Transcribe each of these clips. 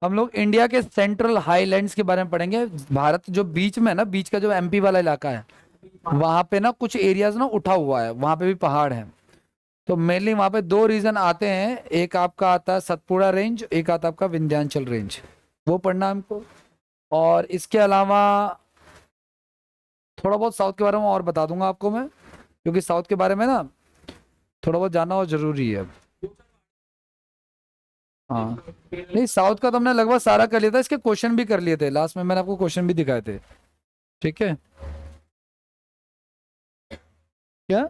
हम लोग इंडिया के सेंट्रल हाईलैंड्स के बारे में पढ़ेंगे। भारत जो बीच में है ना, बीच का जो एमपी वाला इलाका है, वहां पे ना कुछ एरियाज ना उठा हुआ है, वहां पे भी पहाड़ है। तो मेनली वहां पे दो रीजन आते हैं, एक आपका आता है सतपुड़ा रेंज, एक आता है आपका विंध्याचल रेंज। वो पढ़ना हमको। और इसके अलावा थोड़ा बहुत साउथ के बारे में और बता दूंगा आपको मैं, क्योंकि साउथ के बारे में ना थोड़ा बहुत जानना और जरूरी है। हाँ, नहीं साउथ का तो हमने लगभग सारा कर लिया था, इसके क्वेश्चन भी कर लिए थे, लास्ट में मैंने आपको क्वेश्चन भी दिखाए थे। ठीक है। क्या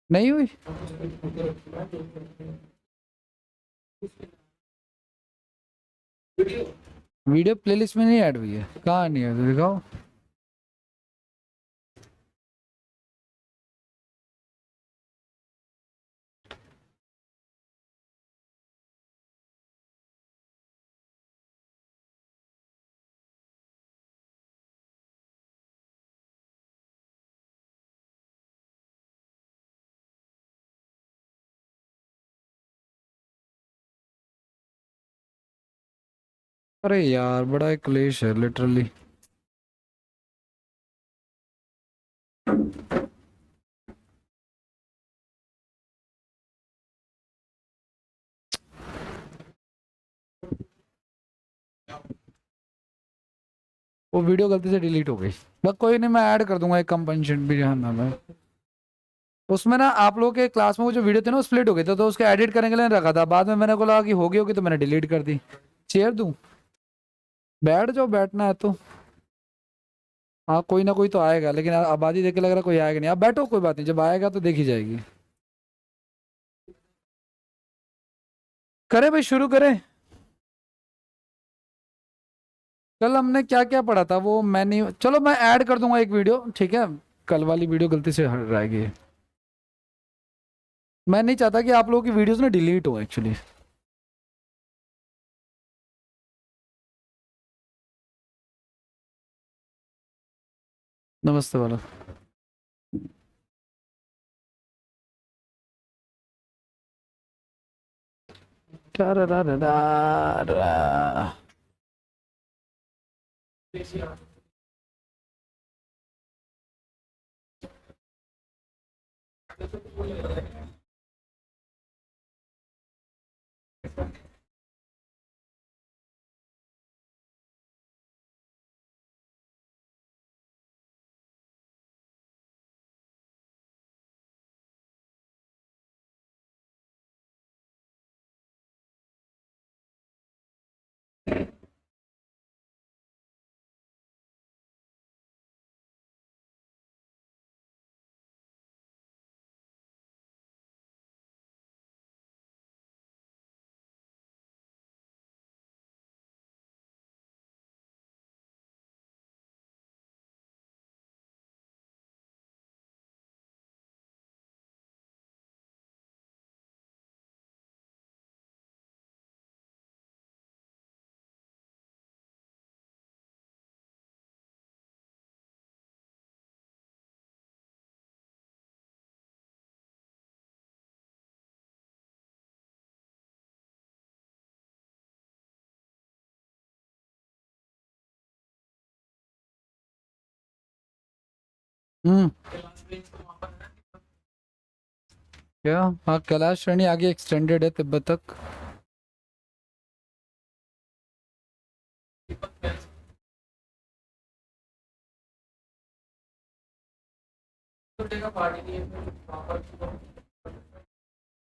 नहीं हुई? वीडियो प्लेलिस्ट में नहीं ऐड हुई है? कहाँ नहीं है तो दिखाओ। अरे यार बड़ा एक क्लेश है लिटरली। वो वीडियो गलती से डिलीट हो गई। बस कोई नहीं, मैं ऐड कर दूंगा एक कंपनसेट भी, जहाँ नाम है उसमें ना। आप लोगों के क्लास में वो जो वीडियो थे ना, वो स्प्लिट हो गए थे, तो उसके एडिट करने के लिए रखा था, बाद में मैंने को लगा कि होगी होगी तो मैंने डिलीट कर दी। शेयर दूं? बैठ जाओ, बैठना है तो। हाँ कोई ना कोई तो आएगा, लेकिन आबादी देख के लग रहा है कोई आएगा नहीं। आप बैठो, कोई बात नहीं, जब आएगा तो देखी जाएगी। करें भाई, शुरू करें। कल हमने क्या क्या पढ़ा था वो मैं नहीं, चलो मैं ऐड कर दूंगा एक वीडियो, ठीक है। कल वाली वीडियो गलती से हट जाएगी। मैं नहीं चाहता कि आप लोगों की वीडियोस ना डिलीट हो एक्चुअली। नमस्ते वाला। हम्म। क्या? हाँ, कैलाश श्रेणी आगे एक्सटेंडेड है तिब्बत तक।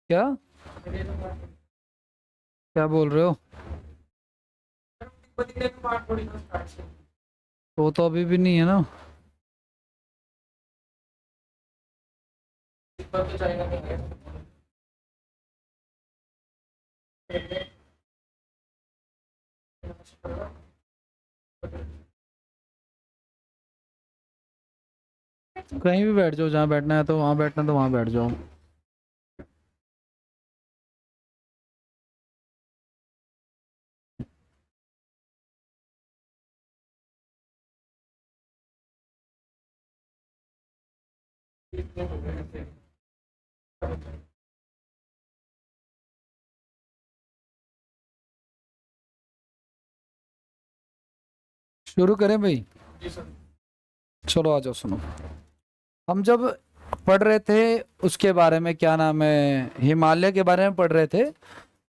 क्या? क्या बोल रहे हो? तो अभी भी नहीं है ना। कहीं भी बैठ जाओ, जहाँ बैठना है तो वहाँ बैठना, तो वहाँ बैठ जाओ। शुरू करें भाई? चलो आ जाओ, सुनो। हम जब पढ़ रहे थे उसके बारे में, क्या नाम है, हिमालय के बारे में पढ़ रहे थे,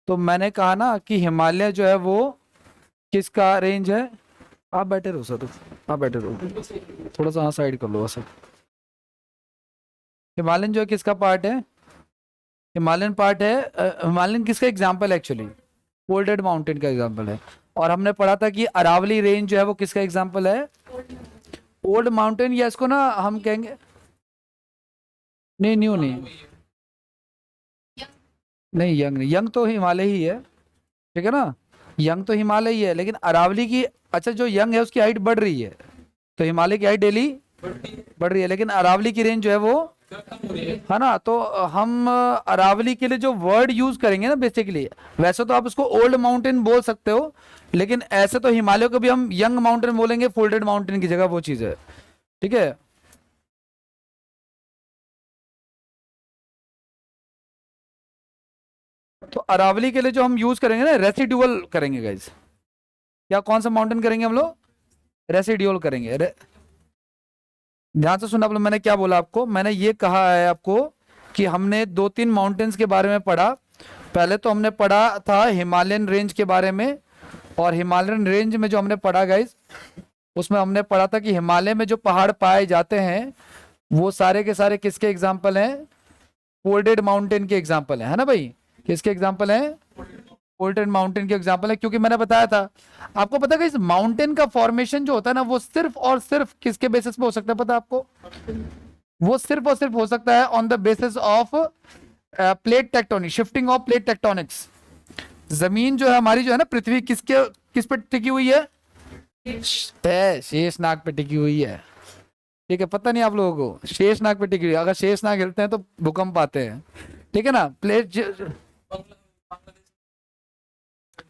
तो मैंने कहा ना कि हिमालय जो है वो किसका रेंज है। आप बैठे रहो सर, आप बैठे रहो, थोड़ा सा हाँ साइड कर लो सर। हिमालयन जो है किसका पार्ट है? हिमालयन पार्ट है। हिमालयन किसका एग्जाम्पल है एक्चुअली? फोल्डेड माउंटेन का एग्जाम्पल है। और हमने पढ़ा था कि अरावली रेंज जो है वो किसका एग्जाम्पल है? ओल्ड माउंटेन, या इसको ना हम कहेंगे, नहीं न्यू नहीं, नहीं यंग नहीं, यंग तो हिमालय ही है, ठीक है ना, यंग तो हिमालय ही है, लेकिन अरावली की, अच्छा जो यंग है उसकी हाइट बढ़ रही है, तो हिमालय की हाइट डेली बढ़ रही है, लेकिन अरावली की रेंज जो है वो, है ना। तो हम अरावली के लिए जो वर्ड यूज करेंगे ना बेसिकली, वैसे तो आप उसको ओल्ड माउंटेन बोल सकते हो, लेकिन ऐसे तो हिमालय को भी हम यंग माउंटेन बोलेंगे, फोल्डेड माउंटेन की जगह, वो चीज है, ठीक है। तो अरावली के लिए जो हम यूज करेंगे ना, रेसिडुअल करेंगे गाइस। क्या, कौन सा माउंटेन करेंगे हम लोग? रेसिडुअल करेंगे। ध्यान से सुना आप लोग, मैंने क्या बोला आपको? मैंने ये कहा है आपको कि हमने 2-3 माउंटेन्स के बारे में पढ़ा। पहले तो हमने पढ़ा था हिमालयन रेंज के बारे में, और हिमालयन रेंज में जो हमने पढ़ा गाइस, उसमें हमने पढ़ा था कि हिमालय में जो पहाड़ पाए जाते हैं वो सारे के सारे किसके एग्जाम्पल हैं? फोल्डेड माउंटेन के एग्जाम्पल है ना भाई? किसके एग्जाम्पल हैं? फोल्डेड माउंटेन के एग्जाम्पल है, क्योंकि मैंने बताया था आपको, पता है इस माउंटेन का फॉर्मेशन जो होता है ना, वो सिर्फ और सिर्फ किसके बेसिस पे हो सकता है पता है आपको? वो सिर्फ और सिर्फ हो सकता है on the basis of plate tectonic, shifting of plate tectonics. जमीन जो है हमारी, जो है ना पृथ्वी, किस पे टिकी हुई है? शेषनाग पे टिकी हुई है, ठीक है। पता नहीं आप लोगों को, शेषनाग पे टिकी हुई है। अगर शेषनाग हिलते हैं तो भूकंप आते हैं, ठीक है ना। प्लेट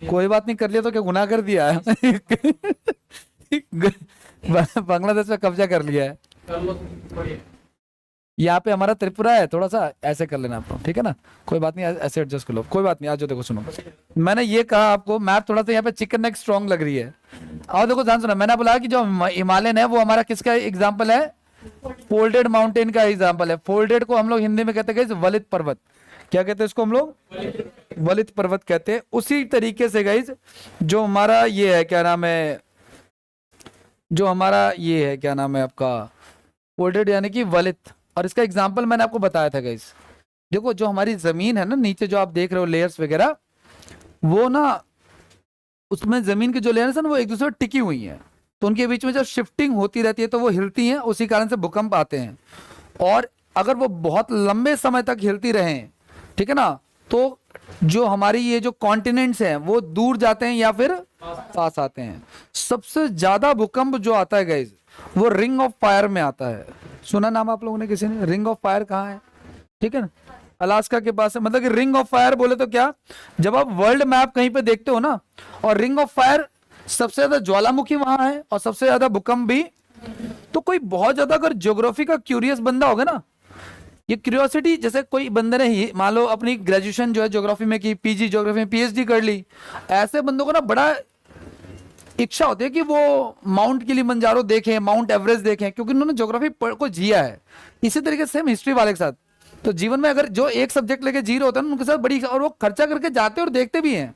कोई बात नहीं, कर लिया तो क्या गुनाह कर दिया है? बांग्लादेश में कब्जा कर लिया है। यहाँ पे हमारा त्रिपुरा है, थोड़ा सा ऐसे कर लेना आपको, ठीक है ना, कोई बात नहीं, ऐसे एडजस्ट कर लो, कोई बात नहीं। आज जो देखो सुनो, मैंने ये कहा आपको, मैप थोड़ा सा यहाँ पे चिकन नेक स्ट्रॉन्ग लग रही है। और देखो ध्यान सुना, मैंने बोला कि जो हिमालयन है वो हमारा किसका एग्जाम्पल है? फोल्डेड माउंटेन का एग्जाम्पल है। फोल्डेड को हम लोग हिंदी में कहते हैं वलित पर्वत। क्या कहते हैं इसको हम लोग? वलित पर्वत कहते हैं। उसी तरीके से गाइज जो हमारा ये है, क्या नाम है, जो हमारा ये है, क्या नाम है आपका, फोल्डेड यानी कि वलित। और इसका एग्जाम्पल मैंने आपको बताया था गाइज, देखो जो हमारी जमीन है ना नीचे, जो आप देख रहे हो लेयर्स वगैरह, वो ना, उसमें जमीन की जो लेयर्स है ना वो एक दूसरे पर टिकी हुई है, तो उनके बीच में जब शिफ्टिंग होती रहती है तो वो हिलती हैं, उसी कारण से भूकंप आते हैं। और अगर वो बहुत लंबे समय तक हिलती रहें, ठीक है ना, तो जो हमारी ये जो कॉन्टिनेंट्स हैं वो दूर जाते हैं या फिर पास आते हैं। सबसे ज्यादा भूकंप जो आता है गाइज, वो रिंग ऑफ फायर में आता है। सुना नाम आप लोगों ने किसी ने? रिंग ऑफ फायर कहाँ है? ठीक है ना, अलास्का के पास है। मतलब कि रिंग ऑफ फायर बोले तो क्या, जब आप वर्ल्ड मैप कहीं पे देखते हो ना, और रिंग ऑफ फायर, सबसे ज्यादा ज्वालामुखी वहां है और सबसे ज्यादा भूकंप भी। तो कोई बहुत ज्यादा अगर ज्योग्राफी का क्यूरियस बंदा होगा ना, ये क्यूरियोसिटी, जैसे कोई बंदे ने ही मान लो अपनी ग्रेजुएशन जो है ज्योग्राफी में की, पीजी ज्योग्राफी में, पीएचडी कर ली, ऐसे बंदों को ना बड़ा इच्छा होती है कि वो माउंट किलिमंजारो देखें, माउंट एवरेस्ट देखें, क्योंकि उन्होंने ज्योग्राफी को जिया है। इसी तरीके से हम हिस्ट्री वाले के साथ, तो जीवन में अगर जो एक सब्जेक्ट लेके जी रहे होते हैं उनके साथ बड़ी, और वो खर्चा करके जाते हैं और देखते भी हैं।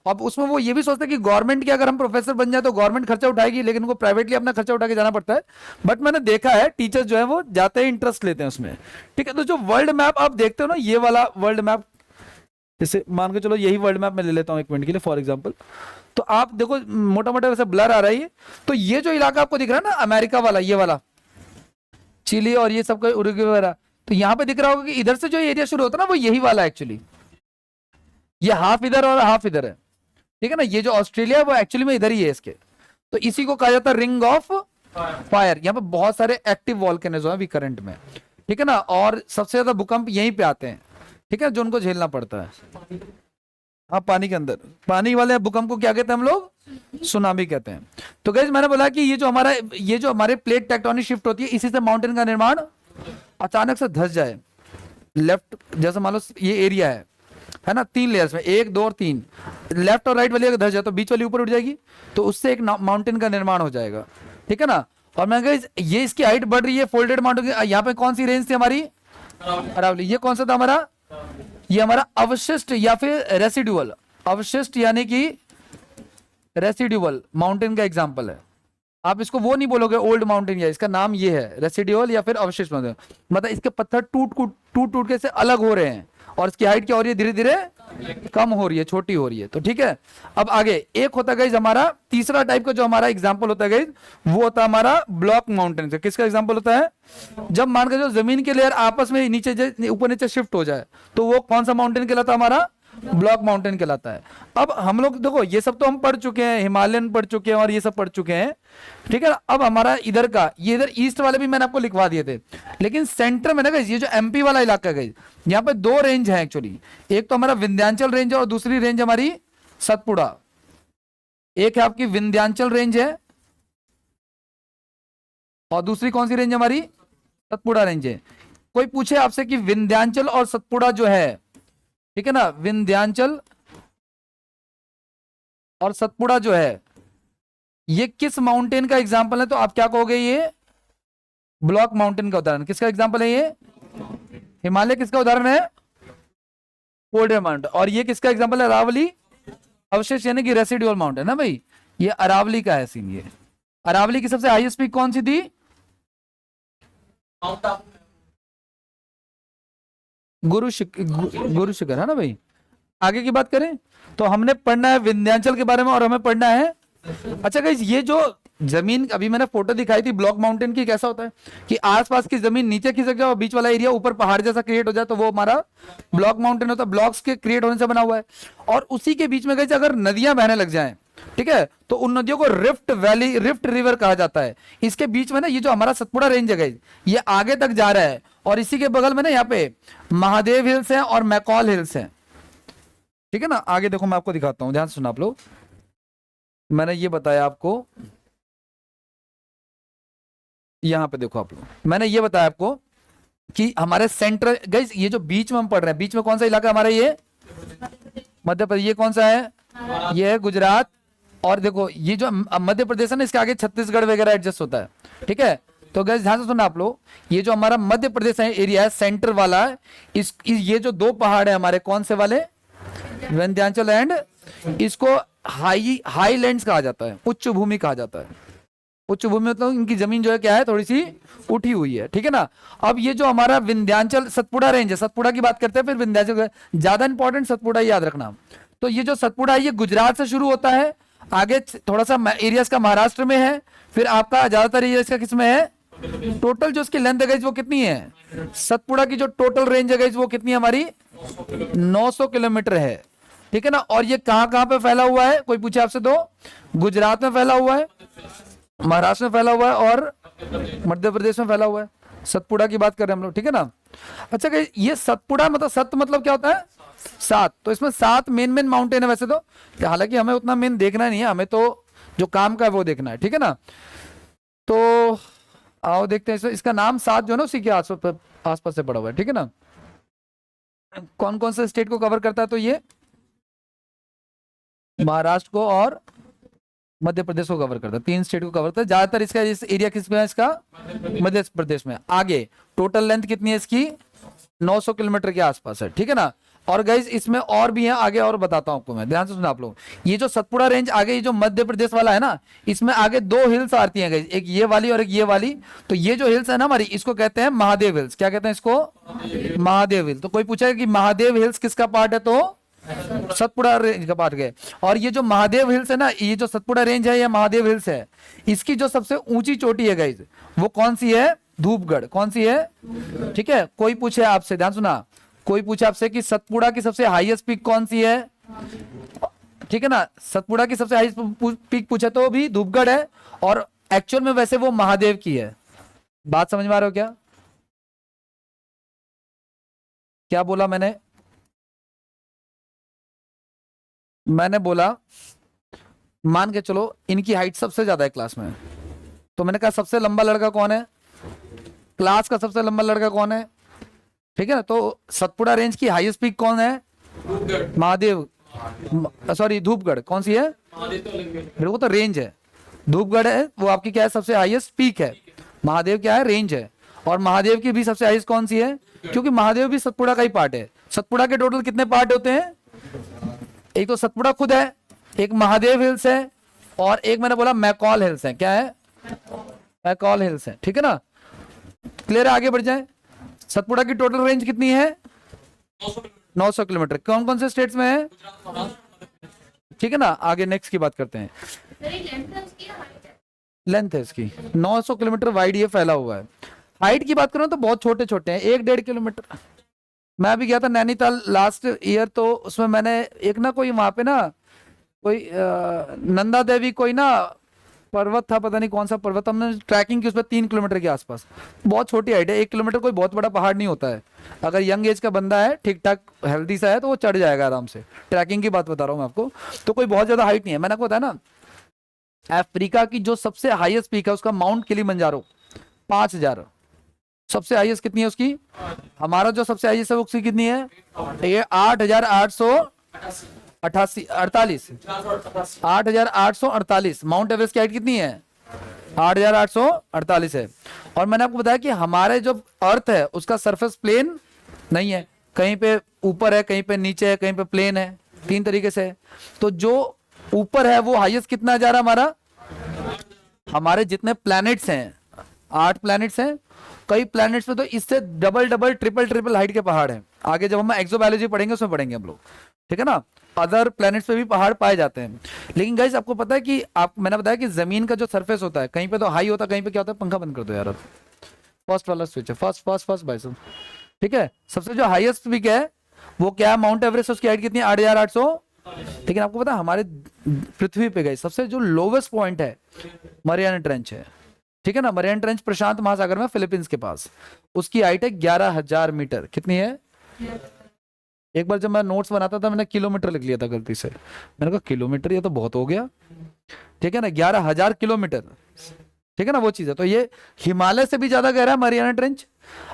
अब उसमें वो ये भी सोचते हैं कि गवर्नमेंट के अगर हम प्रोफेसर बन जाए तो गवर्नमेंट खर्चा उठाएगी, लेकिन उनको प्राइवेटली अपना खर्चा उठा के जाना पड़ता है। बट मैंने देखा है टीचर्स जो है वो जाते हैं, इंटरेस्ट लेते हैं उसमें, ठीक है। तो जो वर्ल्ड मैप आप देखते हो ना, ये वाला वर्ल्ड मैप, जैसे मान के चलो यही वर्ल्ड मैप मैं ले लेता हूँ एक मिनट के लिए फॉर एग्जांपल, तो आप देखो मोटा मोटा वैसे ब्लर आ रहा है, तो ये जो इलाका आपको दिख रहा है ना अमेरिका वाला, ये वाला चिली और ये सब का उरुग्वे वगैरह, तो यहाँ पे दिख रहा होगा कि इधर से जो एरिया शुरू होता है ना वो यही वाला एक्चुअली, ये हाफ इधर और हाफ इधर है, ठीक है ना। ये जो ऑस्ट्रेलिया है वो एक्चुअली में इधर ही है इसके, तो इसी को कहा जाता है रिंग ऑफ फायर। यहाँ पे बहुत सारे एक्टिव वॉल्केनोज हैं अभी करंट में, ठीक है ना, और सबसे ज्यादा भूकंप यहीं पे आते हैं, ठीक है, जो उनको झेलना पड़ता है। हाँ, पानी के अंदर, पानी वाले भूकंप को क्या कहते हैं हम लोग? सुनामी कहते हैं। तो गाइस मैंने बोला कि ये जो हमारे प्लेट टेक्टोनिक शिफ्ट होती है, इसी से माउंटेन का निर्माण अचानक से धस जाए। लेफ्ट जैसे मान लो ये एरिया है, है ना, 3 लेयर्स में, 1 2 और 3, लेफ्ट और राइट वाली अगर धस जाए तो बीच वाली ऊपर उठ जाएगी, तो उससे एक माउंटेन का निर्माण हो जाएगा, ठीक है ना। और मैं गाइस ये इसकी हाइट बढ़ रही है, फोल्डेड माउंटेन, यहाँ पे कौन सी रेंज थी हमारी, अरावली। ये कौन सा था हमारा, ये हमारा अवशिष्ट या फिर रेसिडुअल, अवशिष्ट यानी कि रेसिडुअल माउंटेन का एग्जांपल है। आप इसको वो नहीं बोलोगे ओल्ड माउंटेन, या इसका नाम ये है रेसिडुअल या फिर अवशिष्ट माउंटेन, मतलब इसके पत्थर टूट के से अलग हो रहे हैं और इसकी हाइट क्या हो रही है, धीरे धीरे कम हो रही है, छोटी हो रही है, तो ठीक है। अब आगे एक होता है हमारा तीसरा टाइप का जो हमारा एग्जांपल होता है वो होता है हमारा ब्लॉक माउंटेन से। किसका एग्जांपल होता है, जब मान के जो जमीन के लेयर आपस में नीचे ऊपर नीचे शिफ्ट हो जाए तो वो कौन सा माउंटेन कहलाता है, हमारा ब्लॉक माउंटेन कहलाता है। अब हम लोग देखो ये सब तो हम पढ़ चुके हैं, हिमालयन पढ़ चुके हैं और ये सब पढ़ चुके हैं, ठीक है। अब हमारा इधर का, ये इधर ईस्ट वाले भी मैंने आपको लिखवा दिए थे, लेकिन सेंटर में ना गाइस ये जो एमपी वाला इलाका है गाइस, यहाँ पे 2 रेंज है एक्चुअली। एक तो हमारा विंध्याचल रेंज है और दूसरी रेंज हमारी सतपुड़ा। एक है आपकी विंध्याचल रेंज है और दूसरी कौन सी रेंज है हमारी, सतपुड़ा रेंज है। कोई पूछे आपसे कि विंध्याचल और सतपुड़ा जो है, ठीक है ना, विंध्याचल और सतपुड़ा जो है ये किस माउंटेन का एग्जांपल है, तो आप क्या कहोगे, ये ब्लॉक माउंटेन का उदाहरण। किसका एग्जांपल है ये, हिमालय किसका उदाहरण है, फोल्डेड माउंटेन। और ये किसका एग्जांपल है, अरावली अवशेष यानी कि रेसिडुअल माउंटेन ना भाई, ये अरावली का है सीन। ये अरावली की सबसे हाईएस्ट पीक कौन सी थी, गुरु शिखर है ना भाई। आगे की बात करें तो हमने पढ़ना है विंध्याचल के बारे में और हमें पढ़ना है, अच्छा गाइस ये जो जमीन अभी मैंने फोटो दिखाई थी ब्लॉक माउंटेन की, कैसा होता है कि आसपास की जमीन नीचे खिसक जाए और बीच वाला एरिया ऊपर पहाड़ जैसा क्रिएट हो जाए, तो वो हमारा ब्लॉक माउंटेन होता है, ब्लॉक्स के क्रिएट होने से बना हुआ है। और उसी के बीच में गाइस अगर नदियां बहने लग जाएं, ठीक है, तो उन नदियों को रिफ्ट वैली, रिफ्ट रिवर कहा जाता है। इसके बीच में ना ये जो हमारा सतपुड़ा रेंज है गाइस, ये आगे तक जा रहा है और इसी के बगल में ना यहाँ पे महादेव हिल्स हैं और मैकॉल हिल्स हैं, ठीक है ना। आगे देखो मैं आपको दिखाता हूं, ध्यान से सुना आप लोग। मैंने ये बताया आपको, यहां पे देखो आप लोग, मैंने ये बताया आपको कि हमारे सेंट्रल गाइस ये जो बीच में हम पढ़ रहे हैं, बीच में कौन सा इलाका हमारा, ये मध्य प्रदेश। ये कौन सा है, ये है गुजरात। और देखो ये जो मध्य प्रदेश है ना, इसके आगे छत्तीसगढ़ वगैरह एडजस्ट होता है, ठीक है। तो गाइस ध्यान से सुनना आप लोग, ये जो हमारा मध्य प्रदेश है एरिया है, सेंटर वाला है, ये जो 2 पहाड़ है हमारे, कौन से वाले, विंध्याचल एंड, इसको हाईलैंड्स कहा जाता है, उच्च भूमि कहा जाता है। उच्च भूमि मतलब इनकी जमीन जो है क्या है, थोड़ी सी उठी हुई है, ठीक है ना। अब ये जो हमारा विंध्याचल सतपुड़ा रेंज है, सतपुड़ा की बात करते हैं फिर विंध्याचल, ज्यादा इंपॉर्टेंट सतपुड़ा याद रखना। तो ये जो सतपुड़ा है ये गुजरात से शुरू होता है, आगे थोड़ा सा एरिया का महाराष्ट्र में है, फिर आपका ज्यादातर एरिया इसका किसमें है, टोटल जो इसकी लेंथ है गाइस वो कितनी है, सतपुड़ा की जो टोटल रेंज है गाइस वो कितनी है हमारी, 900 किलोमीटर है, ठीक है ना। और ये कहां कहां पे फैला हुआ है, कोई पूछे आपसे तो, गुजरात में फैला हुआ है, महाराष्ट्र में फैला हुआ है और मध्य प्रदेश में फैला हुआ है। सतपुड़ा की बात कर रहे हैं हम लोग, ठीक है ना। अच्छा गाइस ये सतपुड़ा मतलब, सत मतलब क्या होता है, 7, तो इसमें 7 मेन माउंटेन है वैसे तो, हालांकि हमें उतना मेन देखना नहीं है, हमें तो जो काम का है वो देखना है, ठीक है ना। तो आओ देखते हैं, इसका नाम 7 जो है ना उसी के आसपास से पड़ा हुआ है, ठीक है ना। कौन कौन से स्टेट को कवर करता है, तो ये महाराष्ट्र को और मध्य प्रदेश को कवर करता है, 3 स्टेट को कवर करता है ज्यादातर। इसका एरिया किस में है, इसका मध्य प्रदेश में। आगे टोटल लेंथ कितनी है इसकी, 900 किलोमीटर के आसपास है, ठीक है ना। और गाइस इसमें और भी है, आगे और बताता हूं आपको मैं, ध्यान से सुना आप लोग। ये जो सतपुड़ा रेंज आगे, ये जो मध्य प्रदेश वाला है ना, इसमें आगे 2 हिल्स आती हैं गाइस, एक ये वाली और एक ये वाली। तो ये जो हिल्स है ना हमारी, इसको कहते हैं महादेव हिल्स। क्या कहते हैं इसको, महादेव हिल्स। तो कोई पूछेगा कि महादेव हिल्स किसका पार्ट है, तो सतपुड़ा रेंज का पार्ट गए। और ये जो महादेव हिल्स है ना, ये जो सतपुड़ा रेंज है, ये महादेव हिल्स है। इसकी जो सबसे ऊंची चोटी है गाइस वो कौन सी है, धूपगढ़। कौन सी है, ठीक है। कोई पूछे आपसे, ध्यान सुना, कोई पूछे आपसे कि सतपुड़ा की सबसे हाईएस्ट पीक कौन सी है, ठीक है ना, सतपुड़ा की सबसे हाईएस्ट पीक पूछे तो भी धूपगढ़ है, और एक्चुअल में वैसे वो महादेव की है। बात समझ में आ रहे हो क्या, क्या बोला मैंने बोला मान के चलो इनकी हाइट सबसे ज्यादा है क्लास में, तो मैंने कहा सबसे लंबा लड़का कौन है, क्लास का सबसे लंबा लड़का कौन है, ठीक है ना। तो सतपुड़ा रेंज की हाईएस्ट पीक कौन है, महादेव, सॉरी धूपगढ़ कौन सी है? मेरे को तो रेंज है। धूपगढ़ है वो आपकी क्या है, सबसे हाईएस्ट पीक है। महादेव क्या है, रेंज है। और महादेव की भी सबसे हाईएस्ट कौन सी है? क्योंकि महादेव भी सतपुड़ा का ही पार्ट है। सतपुड़ा के टोटल कितने पार्ट होते हैं? एक तो सतपुड़ा खुद है, एक महादेव हिल्स है, और एक मैंने बोला मैकॉल हिल्स है। क्या है? मैकॉल हिल्स है। ठीक है ना, क्लियर है? आगे बढ़ जाए। सतपुड़ा की टोटल रेंज कितनी है? 900 किलोमीटर। कौन कौन से स्टेट्स में है? ठीक है ना, आगे नेक्स्ट की बात करते हैं। लेंथ है इसकी 900 किलोमीटर वाइड ये फैला हुआ है। हाइट की बात करूं तो बहुत छोटे छोटे हैं, 1-1.5 किलोमीटर। मैं अभी गया था नैनीताल लास्ट ईयर, तो उसमें मैंने एक ना कोई वहां पे ना कोई नंदा देवी कोई ना पर्वत था, पता नहीं कौन सा पर्वत, हमने ट्रैकिंग की उसमें 3 किलोमीटर के आसपास। बहुत छोटी हाइट है, 1 किलोमीटर कोई बहुत बड़ा पहाड़ नहीं होता है। अगर यंग एज का बंदा है, ठीक ठाक हेल्दी सा है, तो वो चढ़ जाएगा आराम से। ट्रैकिंग की बात बता रहा हूँ मैं आपको, तो कोई बहुत ज्यादा हाइट नहीं है। मैंने आपको बताया ना, अफ्रीका की जो सबसे हाईएस्ट पीक है उसका माउंट किलिमंजारो 5000। सबसे हाईएस्ट कितनी है उसकी? हमारा जो सबसे हाईएस्ट है उसकी कितनी है? ये 8848 माउंट एवरेस्ट की हाइट कितनी है? 8848 है। और मैंने आपको बताया कि हमारे जो अर्थ है उसका सरफेस प्लेन नहीं है, कहीं पे ऊपर है, कहीं पे नीचे है, कहीं पे प्लेन है, 3 तरीके से है। तो जो ऊपर है वो हाईएस्ट कितना जा रहा है हमारा? हमारे जितने प्लैनेट्स हैं, 8 प्लैनेट्स हैं, कई प्लैनेट्स में तो इससे डबल डबल ट्रिपल हाइट के पहाड़ हैं। आगे जब हम एक्सोबायोलॉजी पढ़ेंगे उसमें पढ़ेंगे हम लोग। ठीक है ना, अदर प्लैनेट्स पे भी पहाड़ पाए जाते हैं। लेकिन गाइस आपको पता है कि मैंने बताया कि जमीन का जो सरफेस होता है, कहीं पे तो हाई होता है, कहीं पे क्या होता है? पंखा बंद कर दो यार, फर्स्ट वाला स्विच है, फर्स्ट भाई साहब। ठीक है, सबसे जो हाईएस्ट पीक है वो क्या है? Mount Everest. उसकी हाइट कितनी है? 8800। लेकिन आपको पता है हमारे पृथ्वी पे गए सबसे जो लोवेस्ट पॉइंट है मरियाना ट्रेंच है। ठीक है ना, मरियाना ट्रेंच प्रशांत महासागर में, फिलीपींस के पास। उसकी हाइट है 11000 मीटर। कितनी है? एक बार जब मैं नोट्स बनाता था मैंने किलोमीटर लिख लिया था गलती से। मैंने कहा किलोमीटर ये तो बहुत हो गया। ठीक है ना, 11000 किलोमीटर। ठीक है ना, वो चीज है। तो ये हिमालय से भी ज्यादा गहरा है मरियाना ट्रेंच।